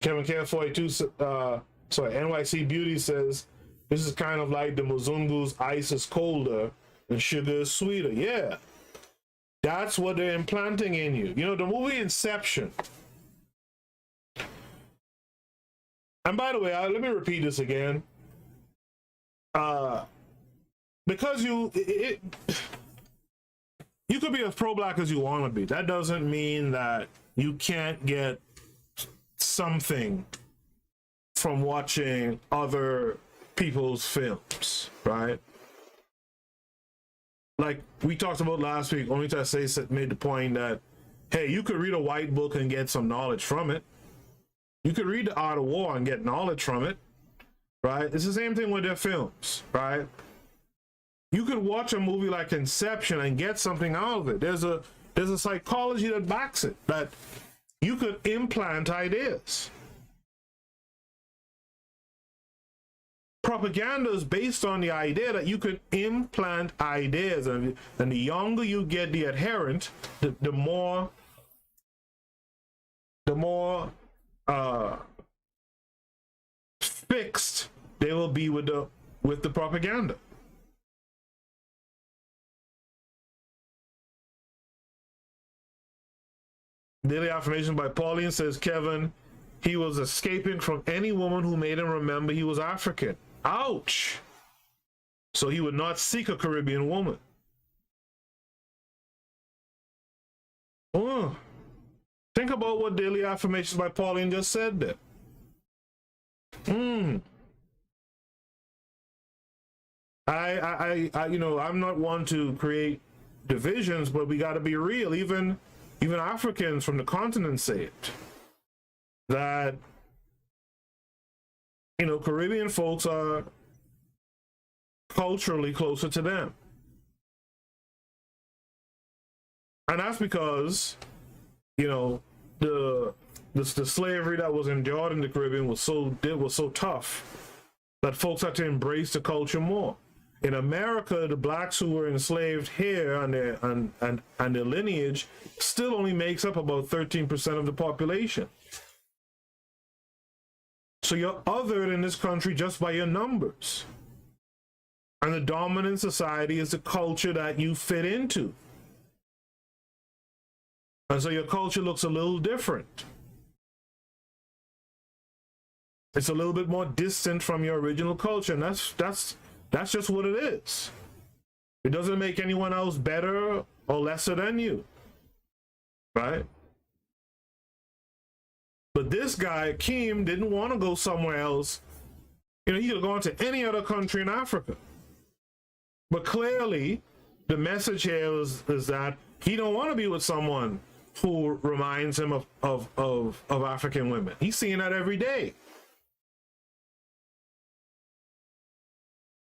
Kevin Care42, NYC Beauty says, this is kind of like the Mzungu's ice is colder and sugar is sweeter. Yeah, that's what they're implanting in you. The movie Inception. And by the way, let me repeat this again. Because you could be as pro-black as you want to be. That doesn't mean that you can't get something from watching other people's films, right? Like we talked about last week, Only to say made the point that, hey, you could read a white book and get some knowledge from it. You could read The Art of War and get knowledge from it, right? It's the same thing with their films, right? You could watch a movie like Inception and get something out of it. There's a psychology that backs it, that you could implant ideas. Propaganda is based on the idea that you could implant ideas, and the younger you get the adherent, the more fixed they will be with the propaganda. Daily Affirmation by Pauline says, Kevin, he was escaping from any woman who made him remember he was African. Ouch! So he would not seek a Caribbean woman. Oh, think about what Daily Affirmations by Pauline just said there. I you know, I'm not one to create divisions, but we got to be real. Even Africans from the continent say it, that, you know, Caribbean folks are culturally closer to them. And that's because, you know, the slavery that was endured in the Caribbean was so tough that folks had to embrace the culture more. In America, the blacks who were enslaved here and their lineage still only makes up about 13% of the population. So you're othered in this country just by your numbers. And the dominant society is the culture that you fit into. And so your culture looks a little different. It's a little bit more distant from your original culture, and that's just what it is. It doesn't make anyone else better or lesser than you, right? But this guy, Akeem, didn't want to go somewhere else. You know, he could have gone to any other country in Africa. But clearly, the message here is that he don't want to be with someone who reminds him of African women. He's seeing that every day.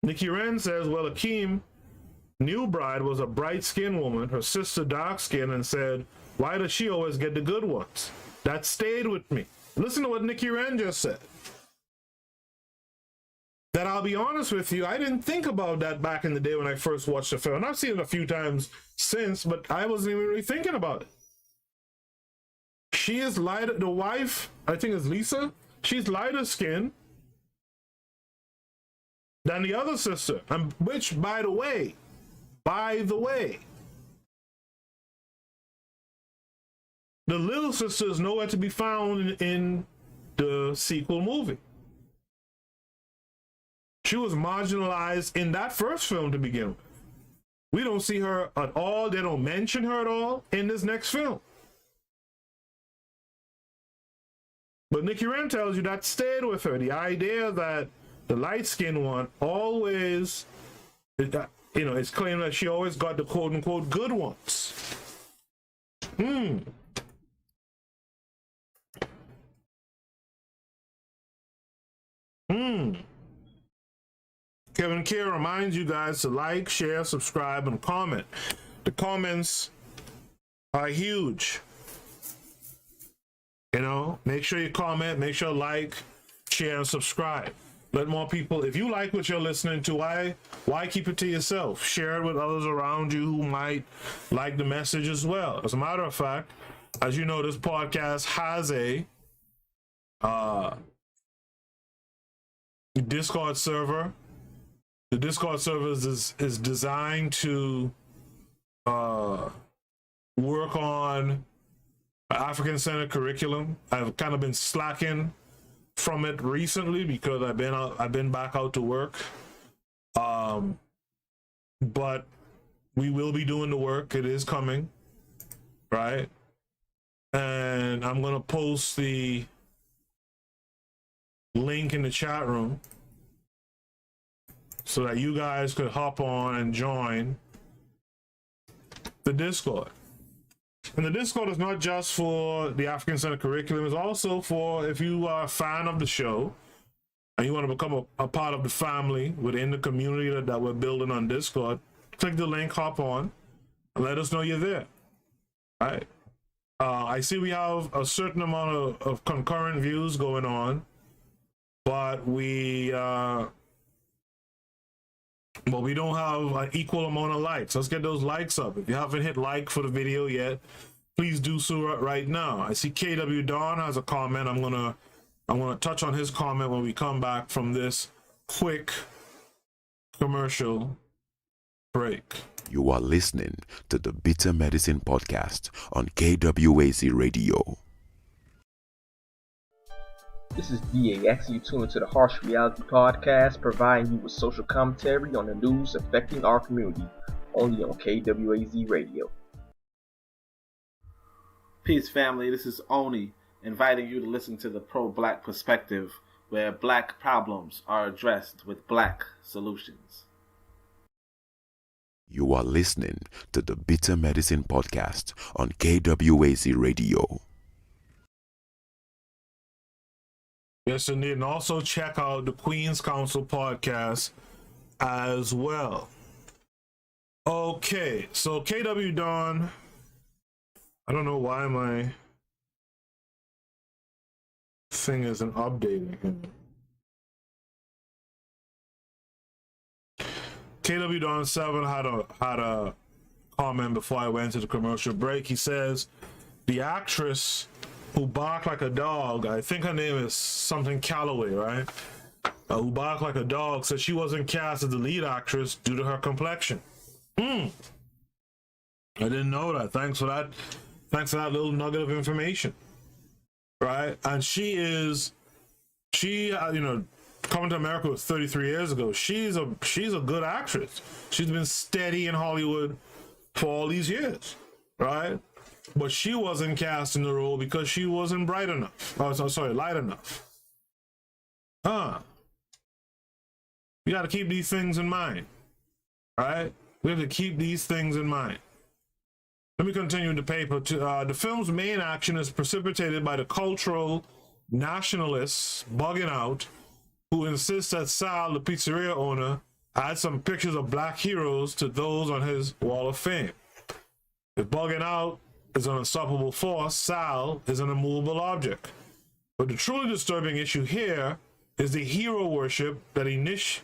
Nikki Wren says, well, Akeem, new bride was a bright-skinned woman, her sister dark-skinned, and said, why does she always get the good ones? That stayed with me. Listen to what Nikki Wren just said. That, I'll be honest with you, I didn't think about that back in the day when I first watched the film. I've seen it a few times since, but I wasn't even really thinking about it. She is lighter, the wife, I think is Lisa, she's lighter skinned than the other sister, which, by the way, the little sister is nowhere to be found in the sequel movie. She was marginalized in that first film to begin with. We don't see her at all. They don't mention her at all in this next film. But Nikki Wren tells you that stayed with her. The idea that the light-skinned one always, you know, it's claimed that she always got the quote-unquote good ones. Kevin K reminds you guys to like, share, subscribe, and comment. The comments are huge. You know, make sure you comment, make sure you like, share, and subscribe. Let more people, if you like what you're listening to, why keep it to yourself? Share it with others around you who might like the message as well. As a matter of fact, as you know, this podcast has a Discord server. The Discord server is designed to work on African-centered curriculum. I've kind of been slacking from it recently because I've been back out to work. But we will be doing the work. It is coming, right? And I'm gonna post the link in the chat room so that you guys could hop on and join the Discord. And the Discord is not just for the African Center curriculum, it's also for if you are a fan of the show and you want to become a part of the family within the community that we're building on Discord. Click the link, hop on, and let us know you're there. All right. I see we have a certain amount of concurrent views going on, but we don't have an equal amount of likes. Let's get those likes up. If you haven't hit like for the video yet, please do so right now. I see KW Don has a comment. I'm gonna touch on his comment when we come back from this quick commercial break. You are listening to the Bitter Medicine Podcast on KWAZ Radio. This is DAX. You tune into the Harsh Reality Podcast, providing you with social commentary on the news affecting our community, only on KWAZ Radio. Peace, family. This is Oni, inviting you to listen to the pro-black perspective, where black problems are addressed with black solutions. You are listening to the Bitter Medicine Podcast on KWAZ Radio. Yes, indeed. And also check out the Queen's Council podcast as well. Okay, so KW Don, I don't know why my thing isn't updating. KW Don 7 had a comment before I went to the commercial break. He says the actress who barked like a dog, I think her name is something Calloway, right? Who barked like a dog, said she wasn't cast as the lead actress due to her complexion. I didn't know that. Thanks for that little nugget of information, right? And she coming to America was 33 years ago. She's a good actress. She's been steady in Hollywood for all these years, right? But she wasn't cast in the role because she wasn't light enough. You got to keep these things in mind, right? We have to keep these things in mind. Let me continue the paper. The film's main action is precipitated by the cultural nationalists bugging out, who insist that Sal, the pizzeria owner, add some pictures of black heroes to those on his wall of fame. If bugging out is an unstoppable force, Sal is an immovable object. But the truly disturbing issue here is the hero worship that unites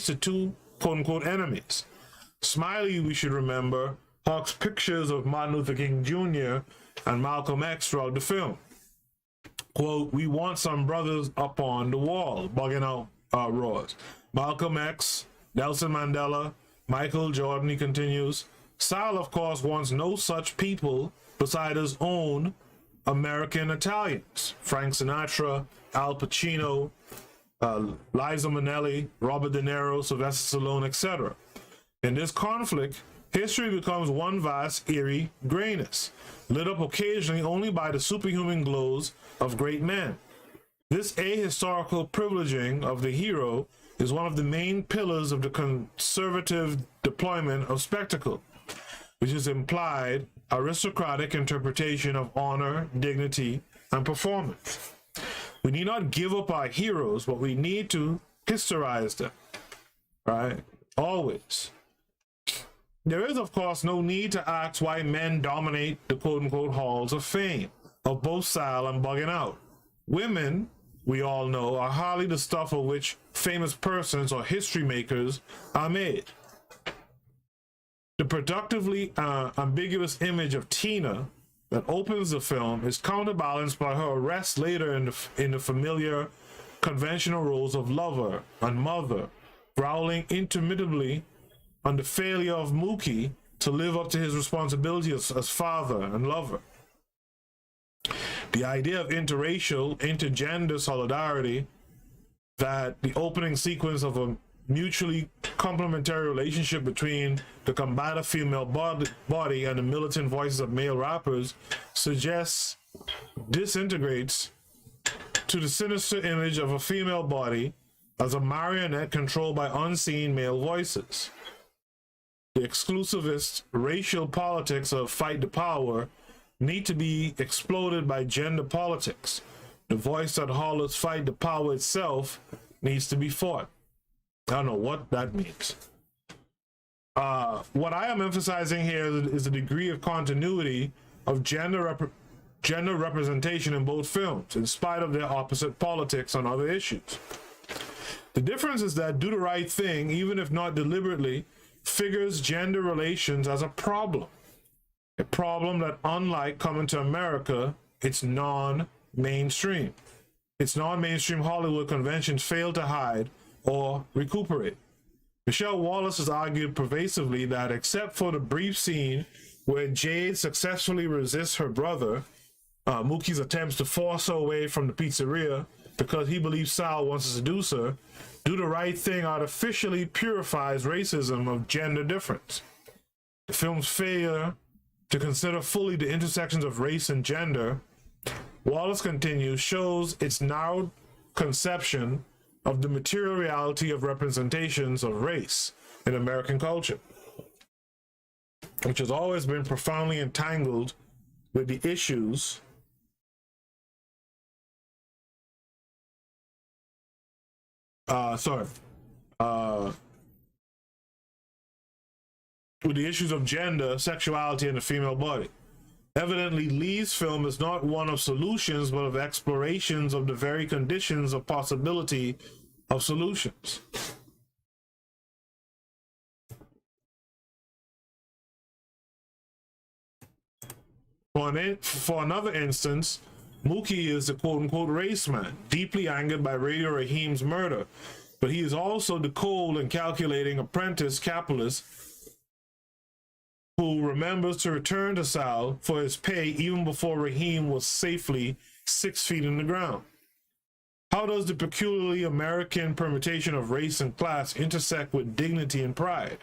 the two quote-unquote enemies. Smiley, we should remember, hawks pictures of Martin Luther King Jr. and Malcolm X throughout the film. Quote, "We want some brothers up on the wall," bugging out roars. Malcolm X, Nelson Mandela, Michael Jordan, he continues. Sal, of course, wants no such people beside his own American Italians. Frank Sinatra, Al Pacino, Liza Minnelli, Robert De Niro, Sylvester Stallone, etc. In this conflict, history becomes one vast, eerie grayness, lit up occasionally only by the superhuman glows of great men. This ahistorical privileging of the hero is one of the main pillars of the conservative deployment of spectacle, which is implied aristocratic interpretation of honor, dignity, and performance. We need not give up our heroes, but we need to historize them, right? Always. There is, of course, no need to ask why men dominate the quote-unquote halls of fame of both Sal and bugging out. Women, we all know, are hardly the stuff of which famous persons or history makers are made. The productively ambiguous image of Tina that opens the film is counterbalanced by her arrest later in the familiar conventional roles of lover and mother, growling intermittently on the failure of Mookie to live up to his responsibility as father and lover. The idea of interracial, intergender solidarity, that the opening sequence of a mutually complementary relationship between the combative female body and the militant voices of male rappers suggests disintegrates to the sinister image of a female body as a marionette controlled by unseen male voices. The exclusivist racial politics of fight the power need to be exploded by gender politics. The voice that hollers fight the power itself needs to be fought. I don't know what that means. What I am emphasizing here is the degree of continuity of gender representation in both films, in spite of their opposite politics on other issues. The difference is that Do the Right Thing, even if not deliberately, figures gender relations as a problem. a problem that, unlike Coming to America, it's non-mainstream. Its non-mainstream Hollywood conventions fail to hide or recuperate. Michelle Wallace has argued pervasively that except for the brief scene where Jade successfully resists her brother, Mookie's attempts to force her away from the pizzeria because he believes Sal wants to seduce her, Do the Right Thing artificially purifies racism of gender difference. The film's failure to consider fully the intersections of race and gender, Wallace continues, shows its narrow conception of the material reality of representations of race in American culture, which has always been profoundly entangled with the issues with the issues of gender, sexuality, and the female body. Evidently, Lee's film is not one of solutions, but of explorations of the very conditions of possibility of solutions. For another instance, Mookie is the quote-unquote race man, deeply angered by Radio Raheem's murder, but he is also the cold and calculating apprentice capitalist who remembers to return to Sal for his pay even before Raheem was safely 6 feet in the ground. How does the peculiarly American permutation of race and class intersect with dignity and pride?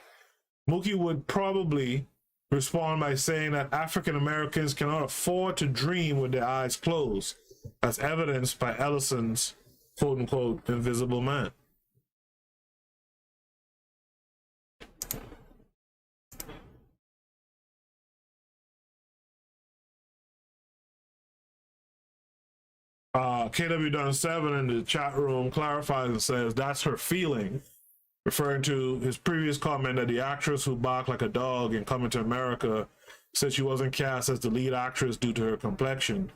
Mookie would probably respond by saying that African Americans cannot afford to dream with their eyes closed, as evidenced by Ellison's quote-unquote invisible man. KW Dunn 7 in the chat room clarifies and says that's her feeling, referring to his previous comment that the actress who barked like a dog in Coming to America said she wasn't cast as the lead actress due to her complexion.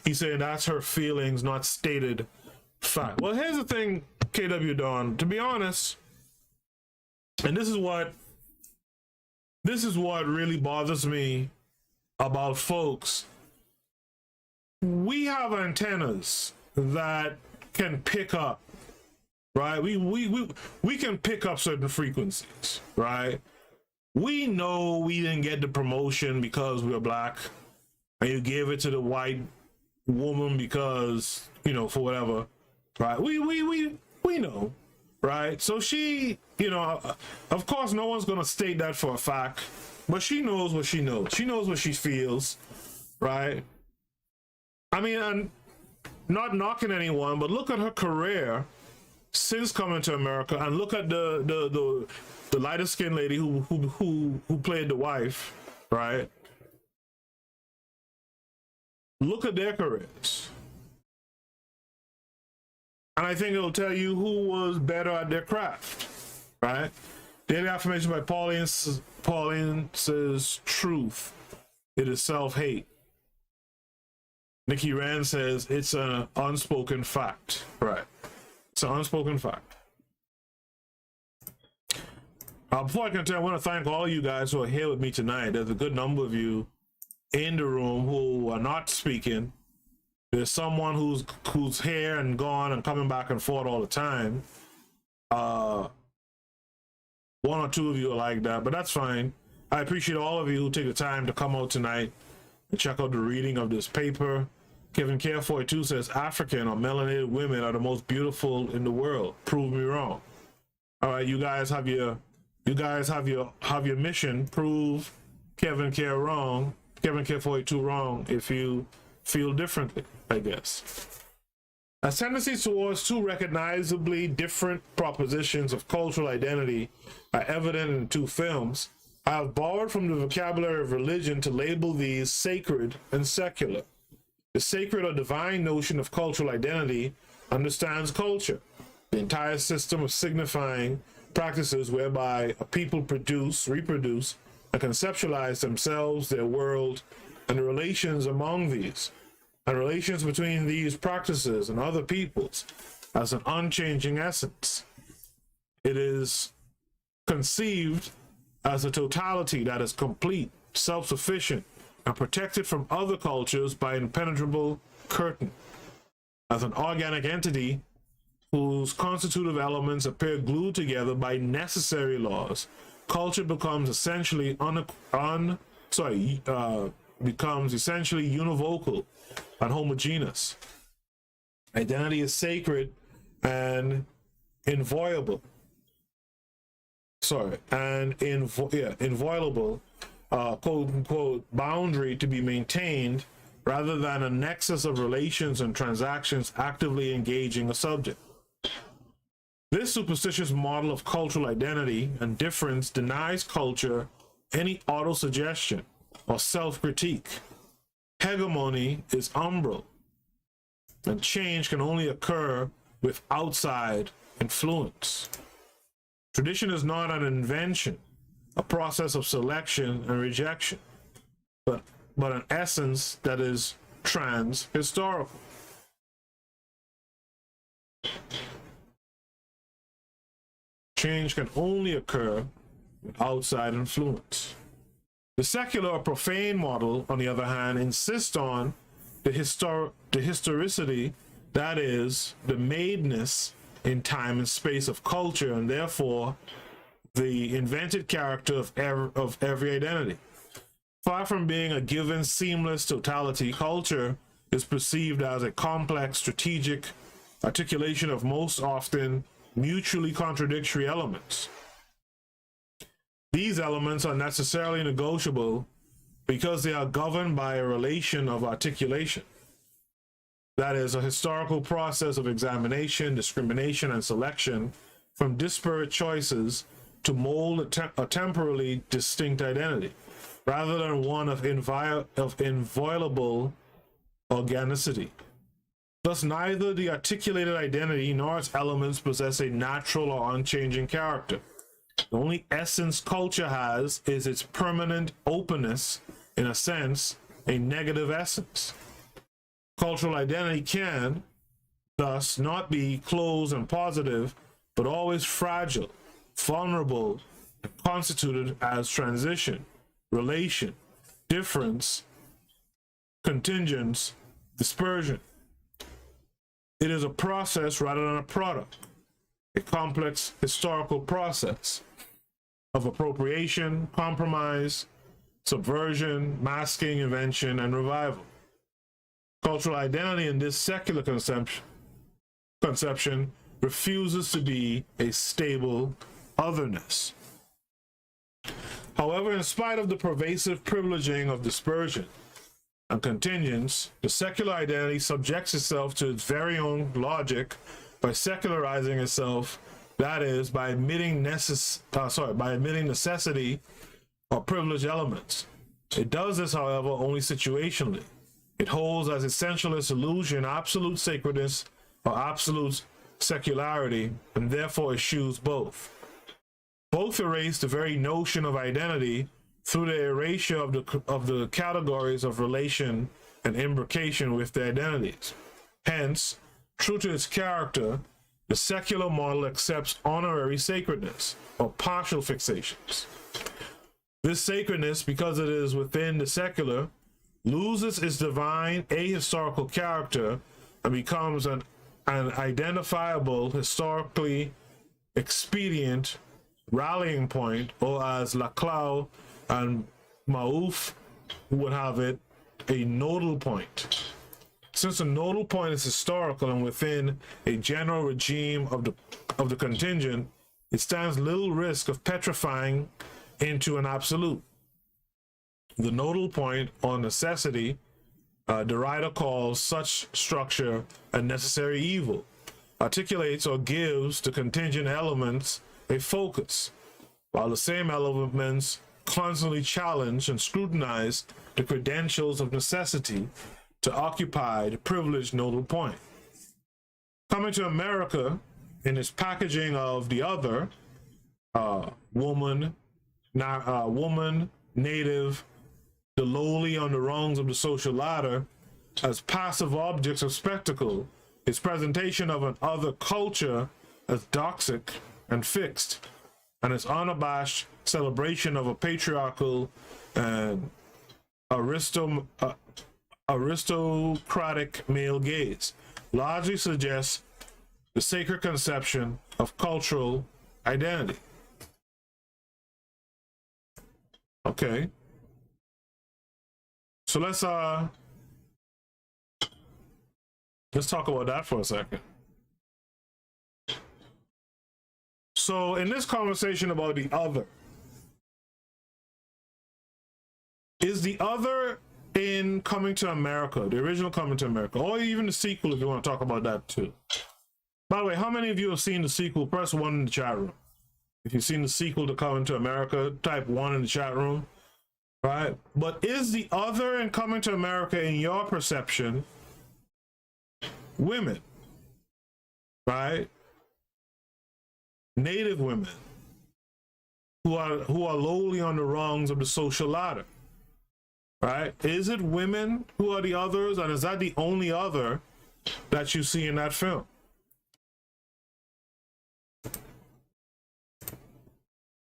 He's saying that's her feelings, not stated fact. Well, here's the thing, KW Dunn, to be honest, and this is what really bothers me about folks. We have antennas that can pick up, right? We can pick up certain frequencies, right? We know we didn't get the promotion because we're black, and you gave it to the white woman because, you know, for whatever, right? We know, right? So she, you know, of course no one's gonna state that for a fact, but she knows what she knows. She knows what she feels, right? I mean, I'm not knocking anyone, but look at her career since Coming to America, and look at the lighter skinned lady who played the wife, right? Look at their careers, and I think it'll tell you who was better at their craft, right? Daily affirmation by Pauline says, "Truth, it is self-hate." Nikki Rand says it's an unspoken fact. Right. It's an unspoken fact. Before I continue, I want to thank all you guys who are here with me tonight. There's a good number of you in the room who are not speaking. There's someone who's here and gone and coming back and forth all the time. One or two of you are like that, but that's fine. I appreciate all of you who take the time to come out tonight and check out the reading of this paper. Kevin Care 42 says African or melanated women are the most beautiful in the world. Prove me wrong. All right, you guys have your mission. Prove Kevin Care wrong. Kevin Care 42 wrong if you feel differently, I guess. As tendencies towards two recognizably different propositions of cultural identity are evident in the two films, I have borrowed from the vocabulary of religion to label these sacred and secular. The sacred or divine notion of cultural identity understands culture, the entire system of signifying practices whereby a people produce, reproduce, and conceptualize themselves, their world, and the relations among these, and relations between these practices and other peoples as an unchanging essence. It is conceived as a totality that is complete, self-sufficient, and protected from other cultures by an impenetrable curtain. As an organic entity whose constitutive elements appear glued together by necessary laws, culture becomes essentially becomes essentially univocal and homogeneous. Identity is sacred and inviolable. Inviolable, quote unquote, boundary to be maintained rather than a nexus of relations and transactions actively engaging a subject. This superstitious model of cultural identity and difference denies culture any autosuggestion or self-critique. Hegemony is umbral, and change can only occur with outside influence. Tradition is not an invention, a process of selection and rejection, but an essence that is trans-historical. Change can only occur with outside influence. The secular or profane model, on the other hand, insists on the historicity, that is, the madeness in time and space of culture, and therefore the invented character of every identity. Far from being a given seamless totality, culture is perceived as a complex strategic articulation of most often mutually contradictory elements. These elements are necessarily negotiable because they are governed by a relation of articulation. That is, a historical process of examination, discrimination, and selection from disparate choices to mold a temporally distinct identity, rather than one of inviolable organicity. Thus, neither the articulated identity nor its elements possess a natural or unchanging character. The only essence culture has is its permanent openness, in a sense, a negative essence. Cultural identity can, thus, not be closed and positive, but always fragile, vulnerable, and constituted as transition, relation, difference, contingence, dispersion. It is a process rather than a product, a complex historical process of appropriation, compromise, subversion, masking, invention, and revival. Cultural identity in this secular conception refuses to be a stable otherness. However, in spite of the pervasive privileging of dispersion and contingence, the secular identity subjects itself to its very own logic by secularizing itself, that is, by admitting necessity or privileged elements. It does this, however, only situationally. It holds as essential its illusion absolute sacredness or absolute secularity, and therefore eschews both. Both erase the very notion of identity through the erasure of the categories of relation and imbrication with their identities. Hence, true to its character, the secular model accepts honorary sacredness or partial fixations. This sacredness, because it is within the secular, loses its divine ahistorical character and becomes an identifiable, historically expedient rallying point, or as Laclau and Maouf would have it, a nodal point. Since a nodal point is historical and within a general regime of the contingent, it stands little risk of petrifying into an absolute. The nodal point, or necessity, the writer calls such structure a necessary evil, articulates or gives the contingent elements a focus, while the same elements constantly challenge and scrutinize the credentials of necessity to occupy the privileged nodal point. Coming to America, in its packaging of the other, woman, native, the lowly on the rungs of the social ladder, as passive objects of spectacle, its presentation of an other culture as doxic and fixed, and its unabashed celebration of a patriarchal and aristocratic male gaze largely suggests the sacred conception of cultural identity. Okay. So let's talk about that for a second. So in this conversation about the other, is the other in Coming to America, the original Coming to America, or even the sequel if you want to talk about that too? By the way, how many of you have seen the sequel? Press 1 in the chat room. If you've seen the sequel to Coming to America, type 1 in the chat room. Right? But is the other in Coming to America, in your perception, women? Right? Native women who are lowly on the rungs of the social ladder. Right? Is it women who are the others, and is that the only other that you see in that film?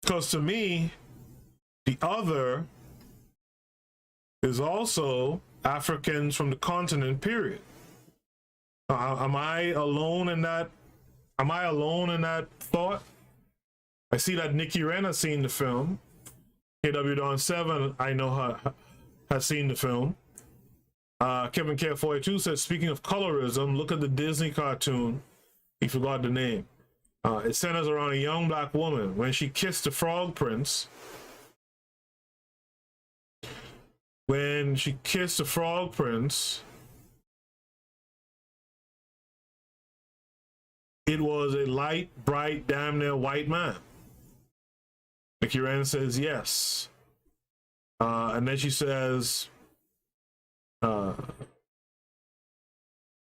Because to me, the other is also Africans from the continent, period. Am I alone in that? Am I alone in that thought? I see that Nikki Wren has seen the film. KW Dawn 7, I know has seen the film. Kevin K42 says, speaking of colorism, look at the Disney cartoon. He forgot the name. It centers around a young black woman. When she kissed the Frog Prince, it was a light, bright, damn near white man. Mickey Rand says yes. And then she says, I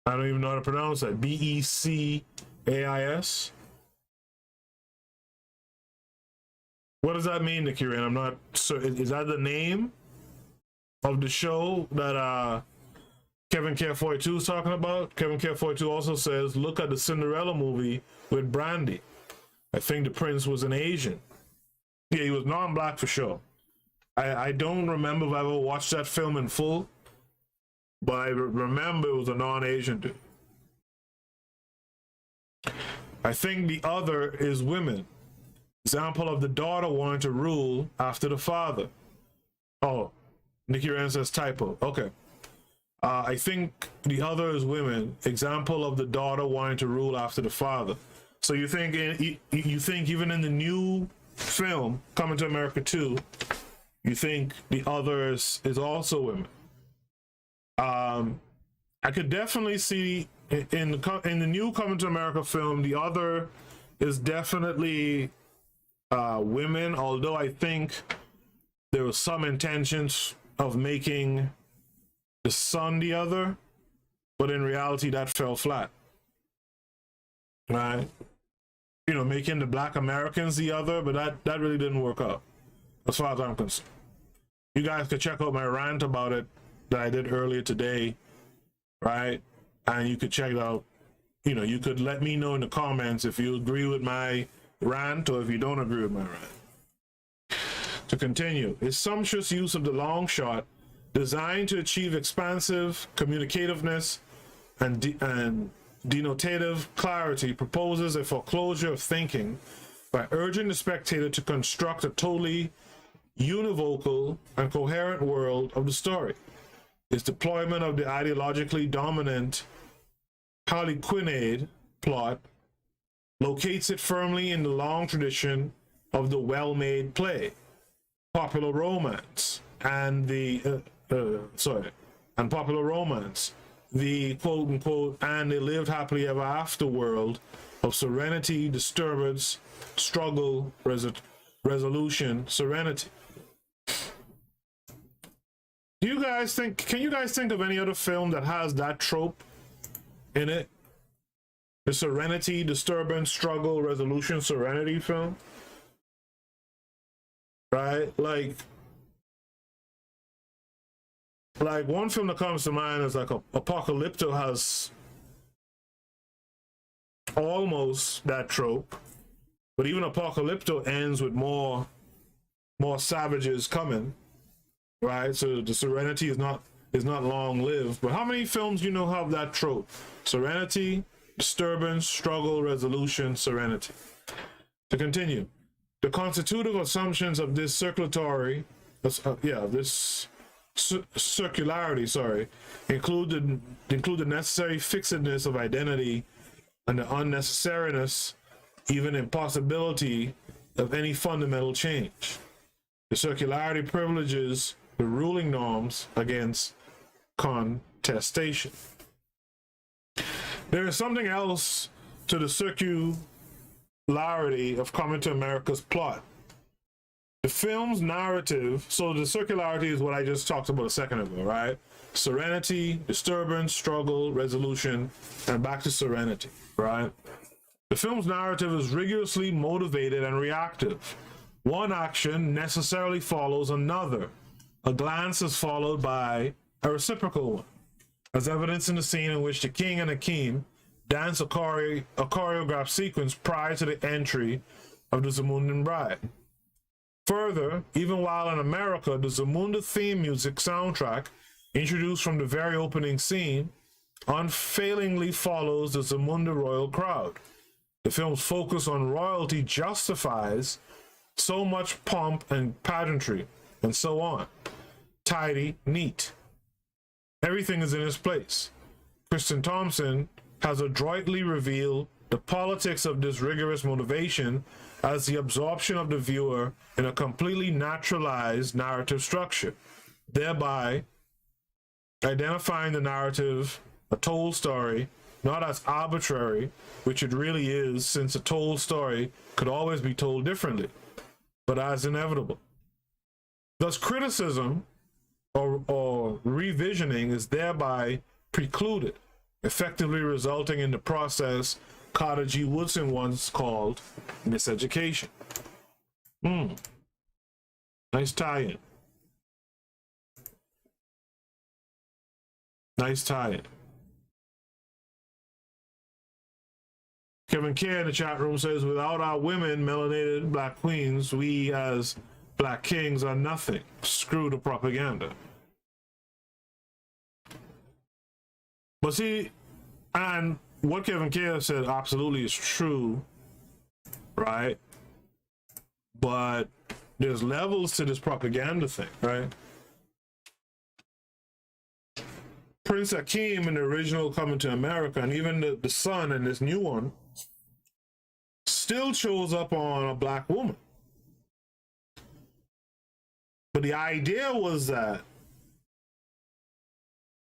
don't even know how to pronounce that. Becais. What does that mean, Nikki Rand? I'm not sure. Is that the name of the show that Kevin K42 is talking about? Kevin K42 also says, look at the Cinderella movie with Brandy. I think the prince was an Asian. Yeah, he was non-black for sure. I don't remember if I ever watched that film in full, but I remember it was a non-Asian dude. I think the other is women. Example of the daughter wanting to rule after the father. Oh, Nikki Rand says typo. Okay. I think the other is women. Example of the daughter wanting to rule after the father. So you think even in the new film Coming to America 2, you think the other is also women? I could definitely see in the new Coming to America film, the other is definitely women, although I think there was some intentions of making the son the other, but in reality that fell flat. Right? You know, making the black Americans the other, but that really didn't work out as far as I'm concerned. You guys could check out my rant about it that I did earlier today, right? And you could check it out. You know, you could let me know in the comments if you agree with my rant or if you don't agree with my rant. To continue, is sumptuous use of the long shot designed to achieve expansive communicativeness and denotative clarity proposes a foreclosure of thinking by urging the spectator to construct a totally univocal and coherent world of the story. Its deployment of the ideologically dominant Harlequinade plot locates it firmly in the long tradition of the well-made play, popular romance, and the popular romance, the quote-unquote and they lived happily ever after world of serenity, disturbance, struggle, resolution, serenity. Can you guys think of any other film that has that trope in it? The serenity, disturbance, struggle, resolution, serenity film? Right? Like one film that comes to mind is like Apocalypto has almost that trope, but even Apocalypto ends with more savages coming. right? So the serenity is not long lived. But how many films you know have that trope? Serenity, disturbance, struggle, resolution, serenity. To continue, the constitutive assumptions of this circularity, circularity, include the necessary fixedness of identity and the unnecessariness, even impossibility of any fundamental change. The circularity privileges the ruling norms against contestation. There is something else to the circularity of Coming to America's plot. The film's narrative, so the circularity is what I just talked about a second ago, right? Serenity, disturbance, struggle, resolution, and back to serenity, right? The film's narrative is rigorously motivated and reactive. One action necessarily follows another. A glance is followed by a reciprocal one, as evidenced in the scene in which the king and Akeem dance a choreographed sequence prior to the entry of the Zamundan bride. Further, even while in America, the Zamunda theme music soundtrack, introduced from the very opening scene, unfailingly follows the Zamunda royal crowd. The film's focus on royalty justifies so much pomp and pageantry, and so on. Tidy, neat. Everything is in its place. Kristen Thompson has adroitly revealed the politics of this rigorous motivation as the absorption of the viewer in a completely naturalized narrative structure, thereby identifying the narrative, a told story, not as arbitrary, which it really is, since a told story could always be told differently, but as inevitable. Thus, criticism or revisioning is thereby precluded, effectively resulting in the process Carter G. Woodson once called miseducation. Nice tie-in. Nice tie-in. Kevin K in the chat room says, without our women, melanated black queens, we as black kings are nothing. Screw the propaganda. But see, and what Kevin K said absolutely is true, right? But there's levels to this propaganda thing, right? Prince Akeem in the original Coming to America, and even the son in this new one, still shows up on a black woman. But the idea was that,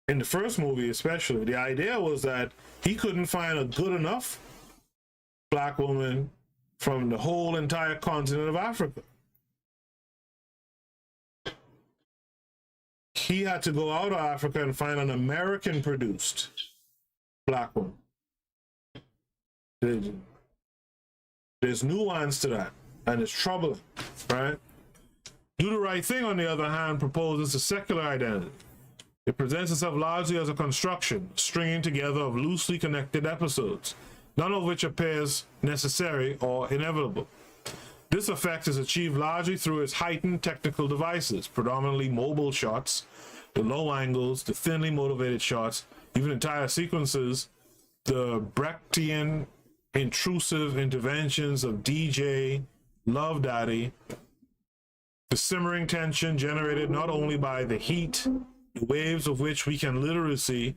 in the first movie especially, the idea was that he couldn't find a good enough black woman from the whole entire continent of Africa. He had to go out of Africa and find an American-produced black woman. There's nuance to that, and it's troubling, right? Do the Right Thing, on the other hand, proposes a secular identity. It presents itself largely as a construction, stringing together of loosely connected episodes, none of which appears necessary or inevitable. This effect is achieved largely through its heightened technical devices, predominantly mobile shots, the low angles, the thinly motivated shots, even entire sequences, the Brechtian intrusive interventions of DJ, Love Daddy, the simmering tension generated not only by the heat, the waves of which we can literally see,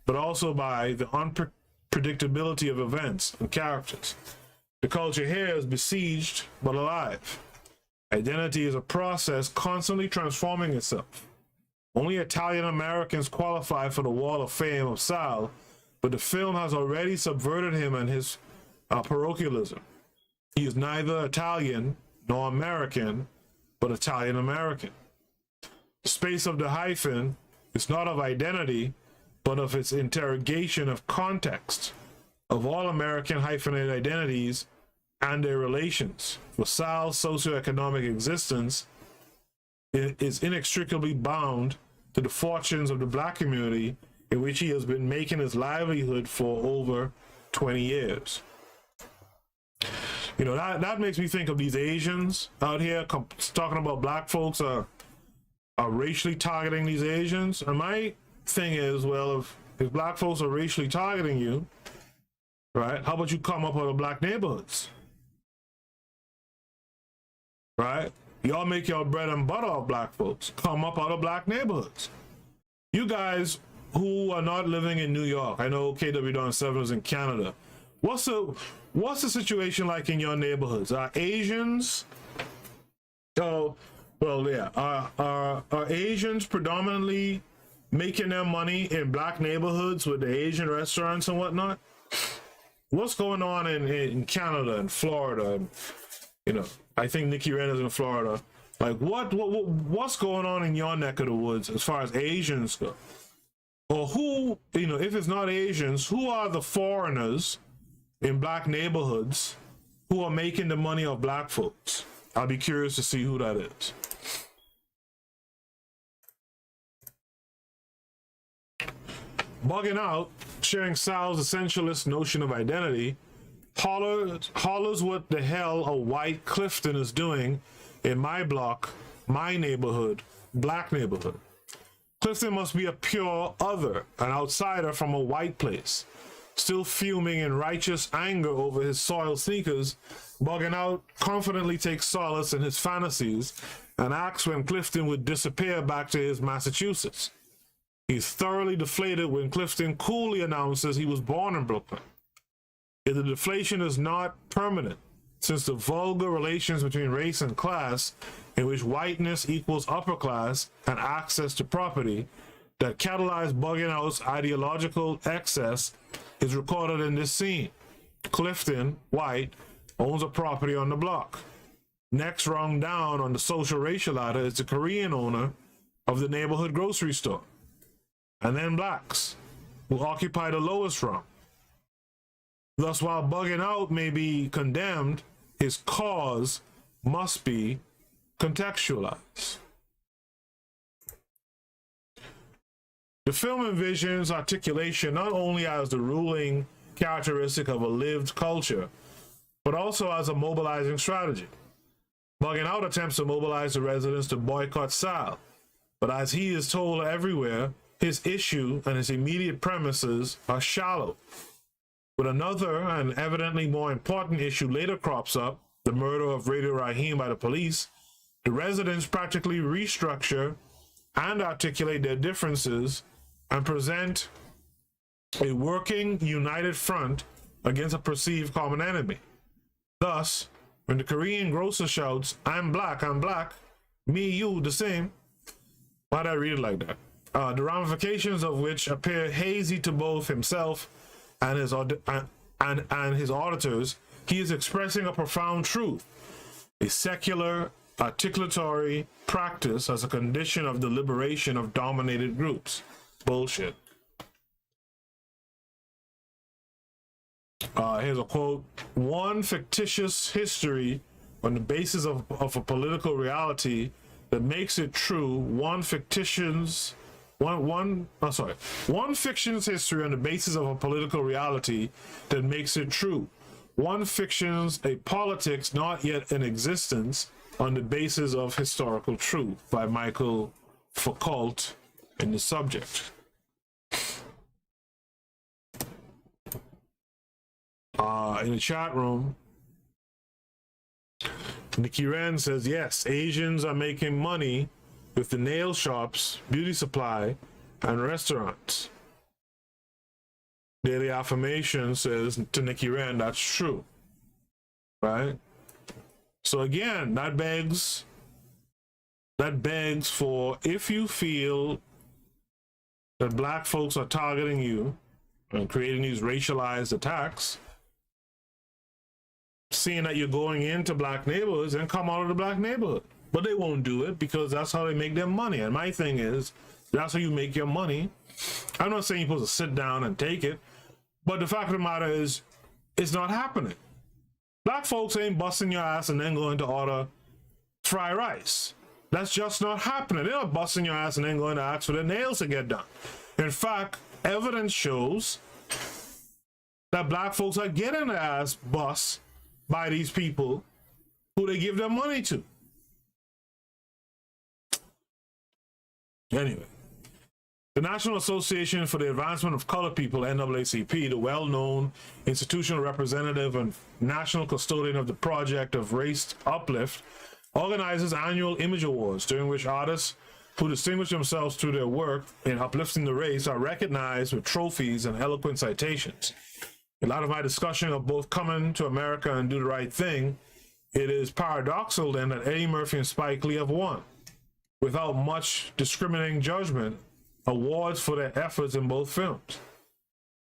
but also by the unpredictability of events and characters. The culture here is besieged but alive. Identity is a process constantly transforming itself. Only Italian Americans qualify for the Wall of Fame of Sal, but the film has already subverted him and his parochialism. He is neither Italian nor American, but Italian American. The space of the hyphen is not of identity, but of its interrogation of context, of all American hyphenated identities and their relations. For Sal's socioeconomic existence is inextricably bound to the fortunes of the black community in which he has been making his livelihood for over 20 years. You know, that makes me think of these Asians out here talking about black folks are racially targeting these Asians. And my thing is, well, if black folks are racially targeting you, right, how about you come up out of black neighborhoods? Right? Y'all make your bread and butter off black folks. Come up out of black neighborhoods. You guys who are not living in New York, I know KW7 is in Canada. What's the situation like in your neighborhoods? Are Asians? Oh, well, yeah. Are Asians predominantly making their money in black neighborhoods with the Asian restaurants and whatnot? What's going on in Canada and Florida? And, you know, I think Nikki Ren is in Florida. Like, what's going on in your neck of the woods as far as Asians go? Or who, you know, if it's not Asians, who are the foreigners in black neighborhoods who are making the money of black folks? I'll be curious to see who that is. Bugging out, sharing Sal's essentialist notion of identity, hollers what the hell a white Clifton is doing in my block, my neighborhood, black neighborhood. Clifton must be a pure other, an outsider from a white place. Still fuming in righteous anger over his soiled sneakers, Bugging Out confidently takes solace in his fantasies and asks when Clifton would disappear back to his Massachusetts. He's thoroughly deflated when Clifton coolly announces he was born in Brooklyn. Yet the deflation is not permanent, since the vulgar relations between race and class, in which whiteness equals upper class and access to property, that catalyze Bugging Out's ideological excess is recorded in this scene. Clifton, white, owns a property on the block. Next rung down on the social racial ladder is the Korean owner of the neighborhood grocery store. And then blacks, who occupy the lowest rung. Thus, while Bugging Out may be condemned, his cause must be contextualized. The film envisions articulation not only as the ruling characteristic of a lived culture, but also as a mobilizing strategy. Bugging Out attempts to mobilize the residents to boycott Sal, but as he is told everywhere, his issue and his immediate premises are shallow. But another and evidently more important issue later crops up, the murder of Radio Raheem by the police. The residents practically restructure and articulate their differences and present a working, united front against a perceived common enemy. Thus, when the Korean grocer shouts, I'm black, me, you, the same, why'd I read it like that? The ramifications of which appear hazy to both himself and his auditors, he is expressing a profound truth, a secular, articulatory practice as a condition of the liberation of dominated groups. Bullshit. Here's a quote. One fictitious history on the basis of a political reality that makes it true. One fiction's history on the basis of a political reality that makes it true. One fiction's a politics not yet in existence on the basis of historical truth, by Michael Foucault in The Subject. In the chat room, Nikki Ren says, yes, Asians are making money with the nail shops, beauty supply, and restaurants. Daily Affirmation says to Nikki Ren, that's true. Right? So again, that begs for, if you feel that black folks are targeting you and creating these racialized attacks, seeing that you're going into black neighborhoods, and come out of the black neighborhood. But they won't do it because that's how they make their money. And my thing is, that's how you make your money. I'm not saying you're supposed to sit down and take it, but the fact of the matter is, it's not happening. Black folks ain't busting your ass and then going to order fried rice. That's just not happening. They're not busting your ass and then going to ask for their nails to get done. In fact, evidence shows that black folks are getting their ass bust by these people who they give their money to. Anyway, the National Association for the Advancement of Colored People, NAACP, the well-known institutional representative and national custodian of the project of Race Uplift, organizes annual image awards during which artists who distinguish themselves through their work in uplifting the race are recognized with trophies and eloquent citations. A lot of my discussion of both coming to America and do the right thing, it is paradoxical then that Eddie Murphy and Spike Lee have won, without much discriminating judgment, awards for their efforts in both films.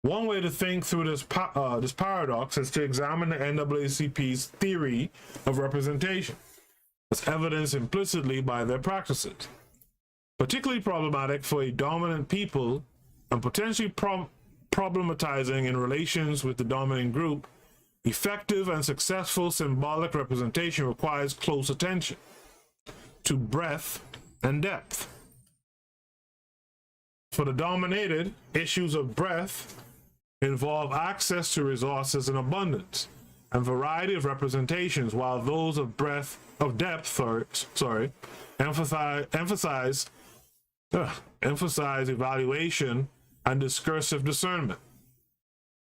One way to think through this paradox is to examine the NAACP's theory of representation, as evidenced implicitly by their practices. Particularly problematic for a dominant people and potentially problematizing in relations with the dominant group, effective and successful symbolic representation requires close attention to breadth and depth. For the dominated, issues of breadth involve access to resources in abundance and variety of representations, while those of depth emphasize evaluation and discursive discernment.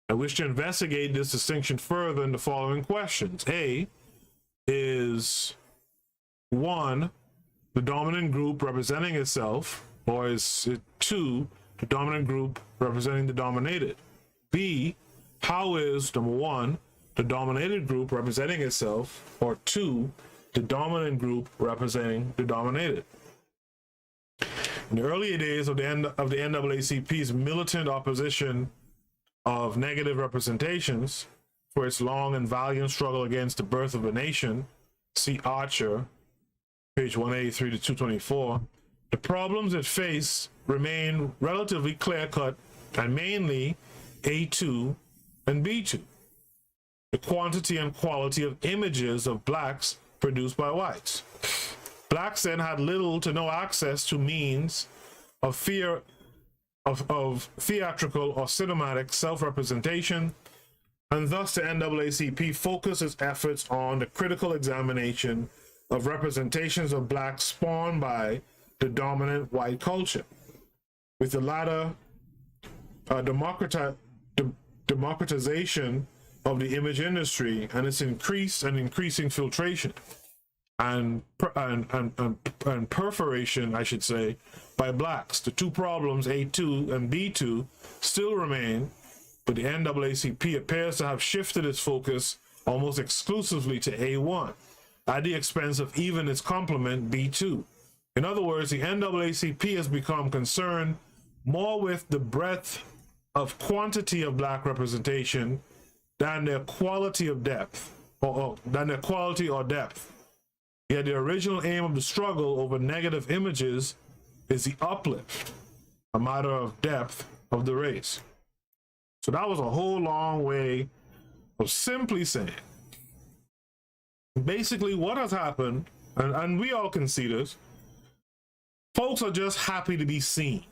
I wish to investigate this distinction further in the following questions. A is 1, the dominant group representing itself, or is it 2, the dominant group representing the dominated? B, how is, number 1, the dominated group representing itself, or 2, the dominant group representing the dominated? In the earlier days of the NAACP's militant opposition of negative representations for its long and valiant struggle against the birth of a nation, see Archer, page 183 to 224, the problems it faced remain relatively clear-cut and mainly A2 and B2. The quantity and quality of images of blacks produced by whites. Blacks then had little to no access to means of theatrical or cinematic self-representation, and thus the NAACP focused its efforts on the critical examination of representations of blacks spawned by the dominant white culture, with the latter democratization of the image industry and its increasing filtration and perforation, I should say, by blacks. The two problems, A2 and B2, still remain, but the NAACP appears to have shifted its focus almost exclusively to A1, at the expense of even its complement, B2. In other words, the NAACP has become concerned more with the breadth of quantity of black representation than their quality of depth, or depth. Yet the original aim of the struggle over negative images is the uplift, a matter of depth of the race. So that was a whole long way of simply saying, basically what has happened, and we all can see this, folks are just happy to be seen.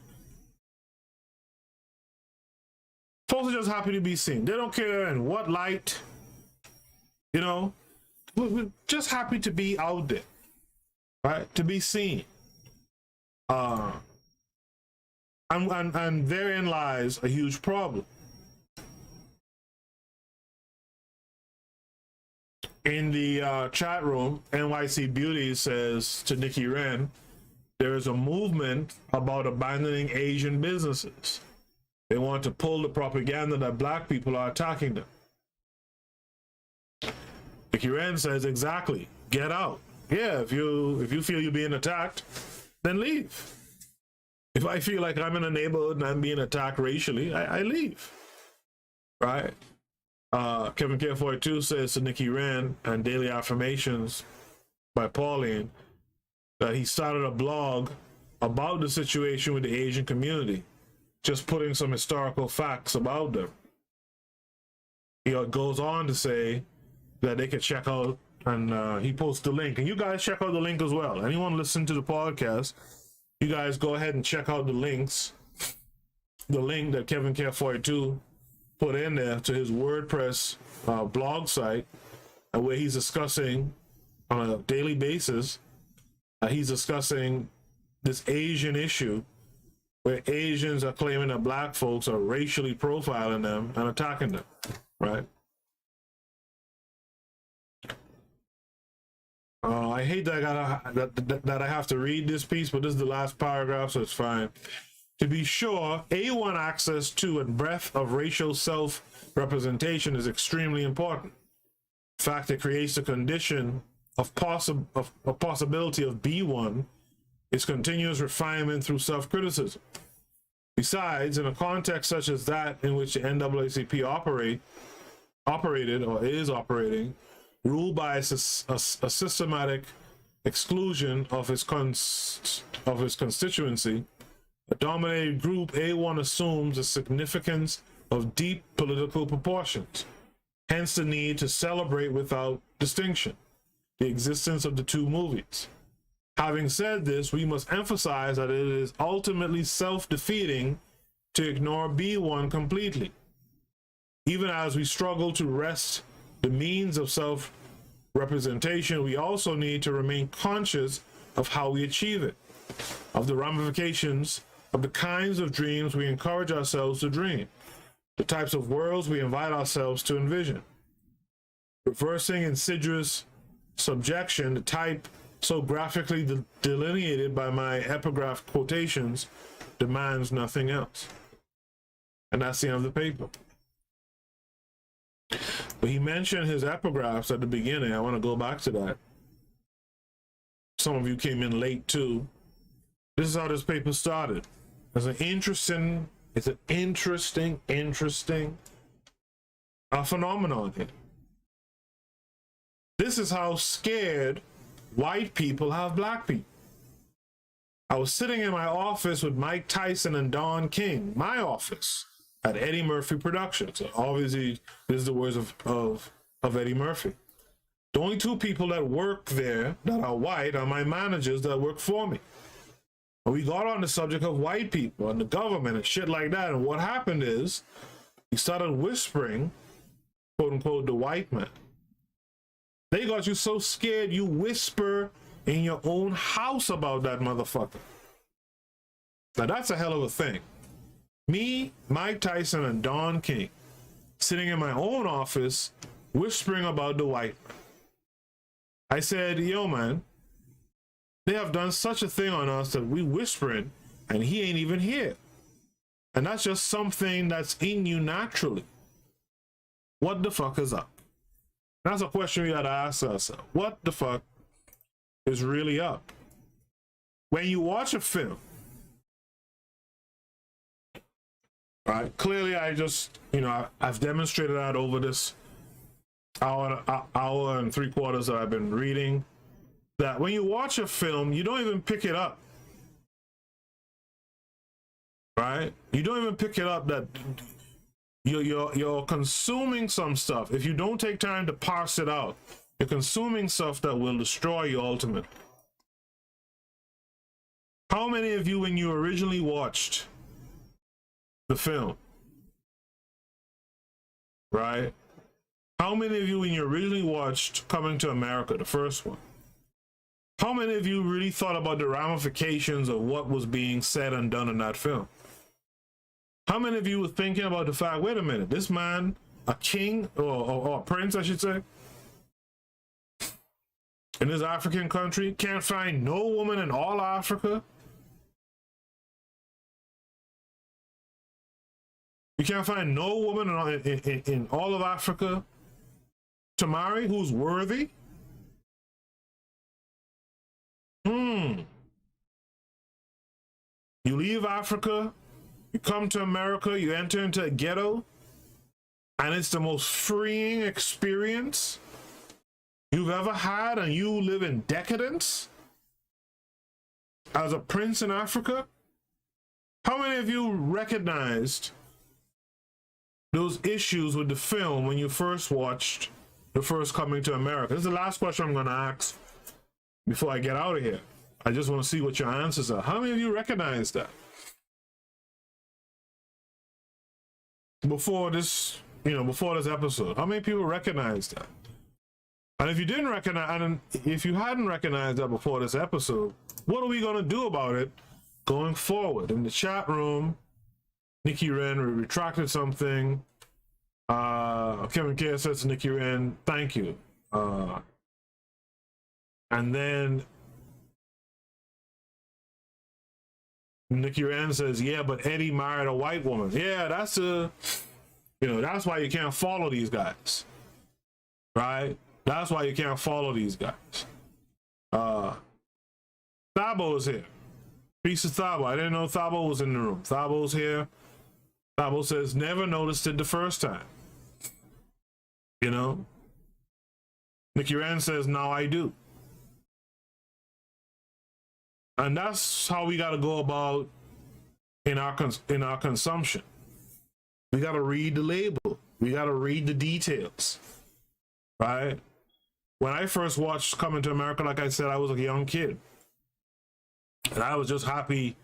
Folks are just happy to be seen. They don't care in what light, you know, we're just happy to be out there, right? To be seen. And therein lies a huge problem. In the chat room, NYC Beauty says to Nikki Wren, there is a movement about abandoning Asian businesses. They want to pull the propaganda that black people are attacking them. Nikki Wren says, exactly, get out. Yeah, if you feel you're being attacked, then leave. If I feel like I'm in a neighborhood and I'm being attacked racially, I leave, right? Kevin K42 says to Nikki Wren and Daily Affirmations by Pauline that he started a blog about the situation with the Asian community, just putting some historical facts about them. He goes on to say that they can check out, and he posts the link, and you guys check out the link as well. Anyone listen to the podcast, you guys go ahead and check out the links. The link that Kevin K42 put in there to his WordPress blog site and where he's discussing on a daily basis, he's discussing this Asian issue where Asians are claiming that black folks are racially profiling them and attacking them, right? I hate that I have to read this piece, but this is the last paragraph, so it's fine. To be sure, A1 access to and breadth of racial self-representation is extremely important. In fact, it creates the condition of possibility of B1 is continuous refinement through self-criticism. Besides, in a context such as that in which the NAACP operated or is operating, ruled by a systematic exclusion of his constituency, a dominated group, A1 assumes the significance of deep political proportions, hence the need to celebrate without distinction the existence of the two movies. Having said this, we must emphasize that it is ultimately self-defeating to ignore B1 completely. Even as we struggle to wrest the means of self-representation, we also need to remain conscious of how we achieve it, of the ramifications of the kinds of dreams we encourage ourselves to dream, the types of worlds we invite ourselves to envision. Reversing insidious subjection, the type so graphically delineated by my epigraph quotations, demands nothing else. And that's the end of the paper. But he mentioned his epigraphs at the beginning. I want to go back to that. Some of you came in late too. This is how this paper started. It's an interesting phenomenon here. This is how scared white people have black people. I was sitting in my office with Mike Tyson and Don King, my office at Eddie Murphy Productions. So obviously, this is the words of Eddie Murphy. The only two people that work there that are white are my managers that work for me. And we got on the subject of white people and the government and shit like that. And what happened is, he started whispering, quote unquote, the white man. They got you so scared you whisper in your own house about that motherfucker. Now that's a hell of a thing. Me, Mike Tyson, and Don King sitting in my own office whispering about the white man. I said, yo man, they have done such a thing on us that we whispering and he ain't even here. And that's just something that's in you naturally. What the fuck is up? That's a question we gotta ask ourselves. What the fuck is really up? When you watch a film, right? Clearly, I just, I've demonstrated that over this hour and 3/4 that I've been reading, that when you watch a film, you don't even pick it up, right? You don't even pick it up that you're consuming some stuff. If you don't take time to parse it out, you're consuming stuff that will destroy you ultimately. How many of you, when you originally watched the film, right? How many of you, when you originally watched Coming to America, the first one, how many of you really thought about the ramifications of what was being said and done in that film? How many of you were thinking about the fact, wait a minute, this man, a king or a prince, I should say, in this African country, can't find no woman in all Africa? You can't find no woman in all of Africa to marry who's worthy? You leave Africa, you come to America, you enter into a ghetto, and it's the most freeing experience you've ever had, and you live in decadence as a prince in Africa? How many of you recognized those issues with the film when you first watched the first Coming to America? This is the last question I'm going to ask before I get out of here. I just want to see what your answers are. How many of you recognize that? Before this, before this episode, how many people recognize that? And if you didn't recognize, and if you hadn't recognized that before this episode, what are we going to do about it going forward? In the chat room, Nikki Wren retracted something. Kevin K says to Nikki Wren, thank you. And then Nikki Wren says, yeah, but Eddie married a white woman. Yeah, that's that's why you can't follow these guys. Right? That's why you can't follow these guys. Thabo is here. Peace of Thabo. I didn't know Thabo was in the room. Thabo's here. Thabo says, never noticed it the first time. You know? Nikki Wren says, now I do. And that's how we got to go about in our consumption. We got to read the label. We got to read the details. Right? When I first watched Coming to America, like I said, I was a young kid. And I was just happy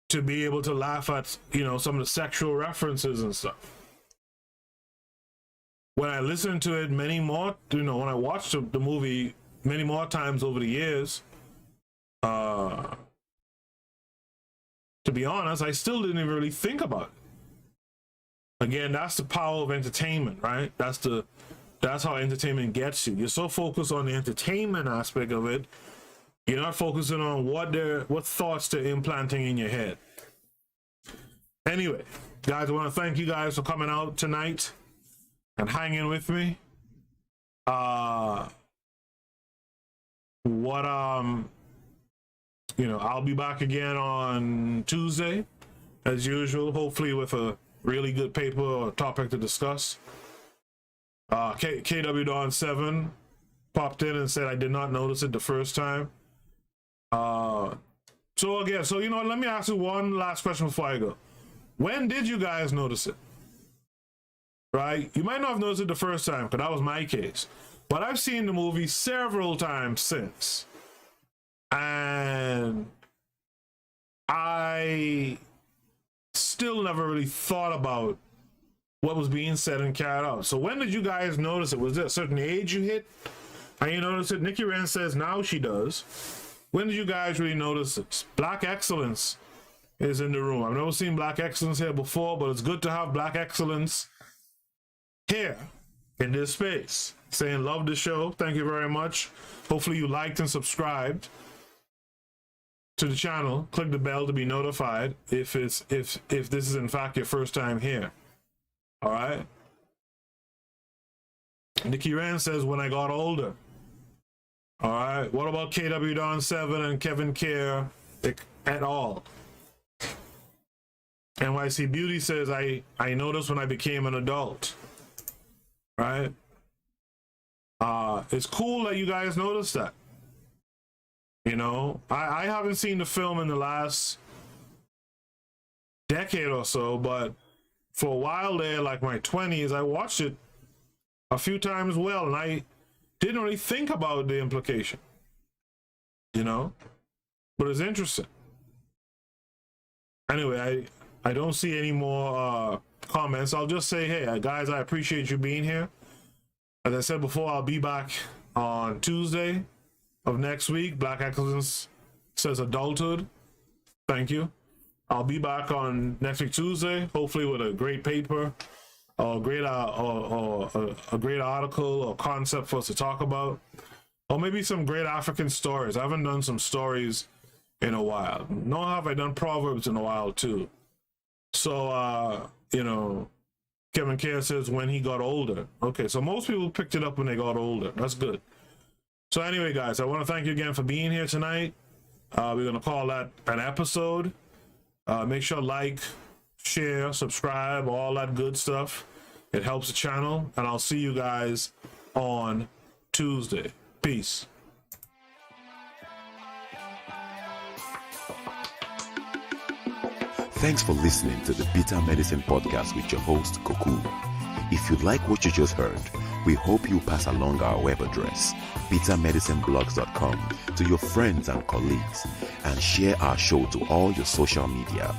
to be able to laugh at, some of the sexual references and stuff. When I listened to it many more, when I watched the movie many more times over the years, to be honest, I still didn't even really think about it. Again, that's the power of entertainment, right? That's how entertainment gets you. You're so focused on the entertainment aspect of it, you're not focusing on what thoughts they're implanting in your head. Anyway, guys, I want to thank you guys for coming out tonight and hanging with me. I'll be back again on Tuesday, as usual, hopefully with a really good paper or topic to discuss. KW Dawn 7 popped in and said I did not notice it the first time. Let me ask you one last question before I go. When did you guys notice it? Right? You might not have noticed it the first time, because that was my case. But I've seen the movie several times since. And I still never really thought about what was being said and carried out. So when did you guys notice it? Was there a certain age you hit and you noticed it? Nikki Wren says now she does. When did you guys really notice this? Black Excellence is in the room. I've never seen Black Excellence here before, but it's good to have Black Excellence here in this space. Saying love the show. Thank you very much. Hopefully you liked and subscribed to the channel. Click the bell to be notified if this is in fact your first time here. All right. Nikki Wren says when I got older. All right. What about KW Dawn 7 and Kevin Care et al? NYC Beauty says I noticed when I became an adult. Right. It's cool that you guys noticed that. I haven't seen the film in the last decade or so, but for a while there, like my 20s, I watched it a few times well, and I didn't really think about the implication, but it's interesting. Anyway, I don't see any more comments. I'll just say, hey, guys, I appreciate you being here. As I said before, I'll be back on Tuesday of next week. Black Excellence says adulthood. Thank you. I'll be back on next week Tuesday, hopefully with a great paper, or a great article or concept for us to talk about, or maybe some great African stories. I haven't done some stories in a while. Nor have I done Proverbs in a while too. So, Kevin Care says when he got older. Okay, so most people picked it up when they got older. That's good. So anyway, guys, I want to thank you again for being here tonight. We're going to call that an episode. Make sure like, share, subscribe, all that good stuff. It helps the channel, and I'll see you guys on Tuesday. Peace. Thanks for listening to the Bitter Medicine Podcast with your host, Koku. If you like what you just heard, we hope you pass along our web address, bittermedicineblogs.com, to your friends and colleagues, and share our show to all your social media.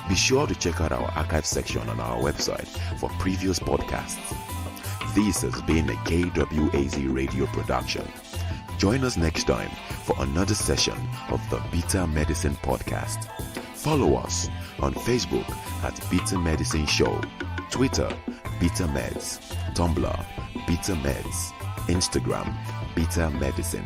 Be sure to check out our archive section on our website for previous podcasts. This has been a KWAZ radio production. Join us next time for another session of the Bitter Medicine Podcast. Follow us on Facebook at Bitter Medicine Show, Twitter, Bitter Meds, Tumblr, Bitter Meds, Instagram, Bitter Medicine.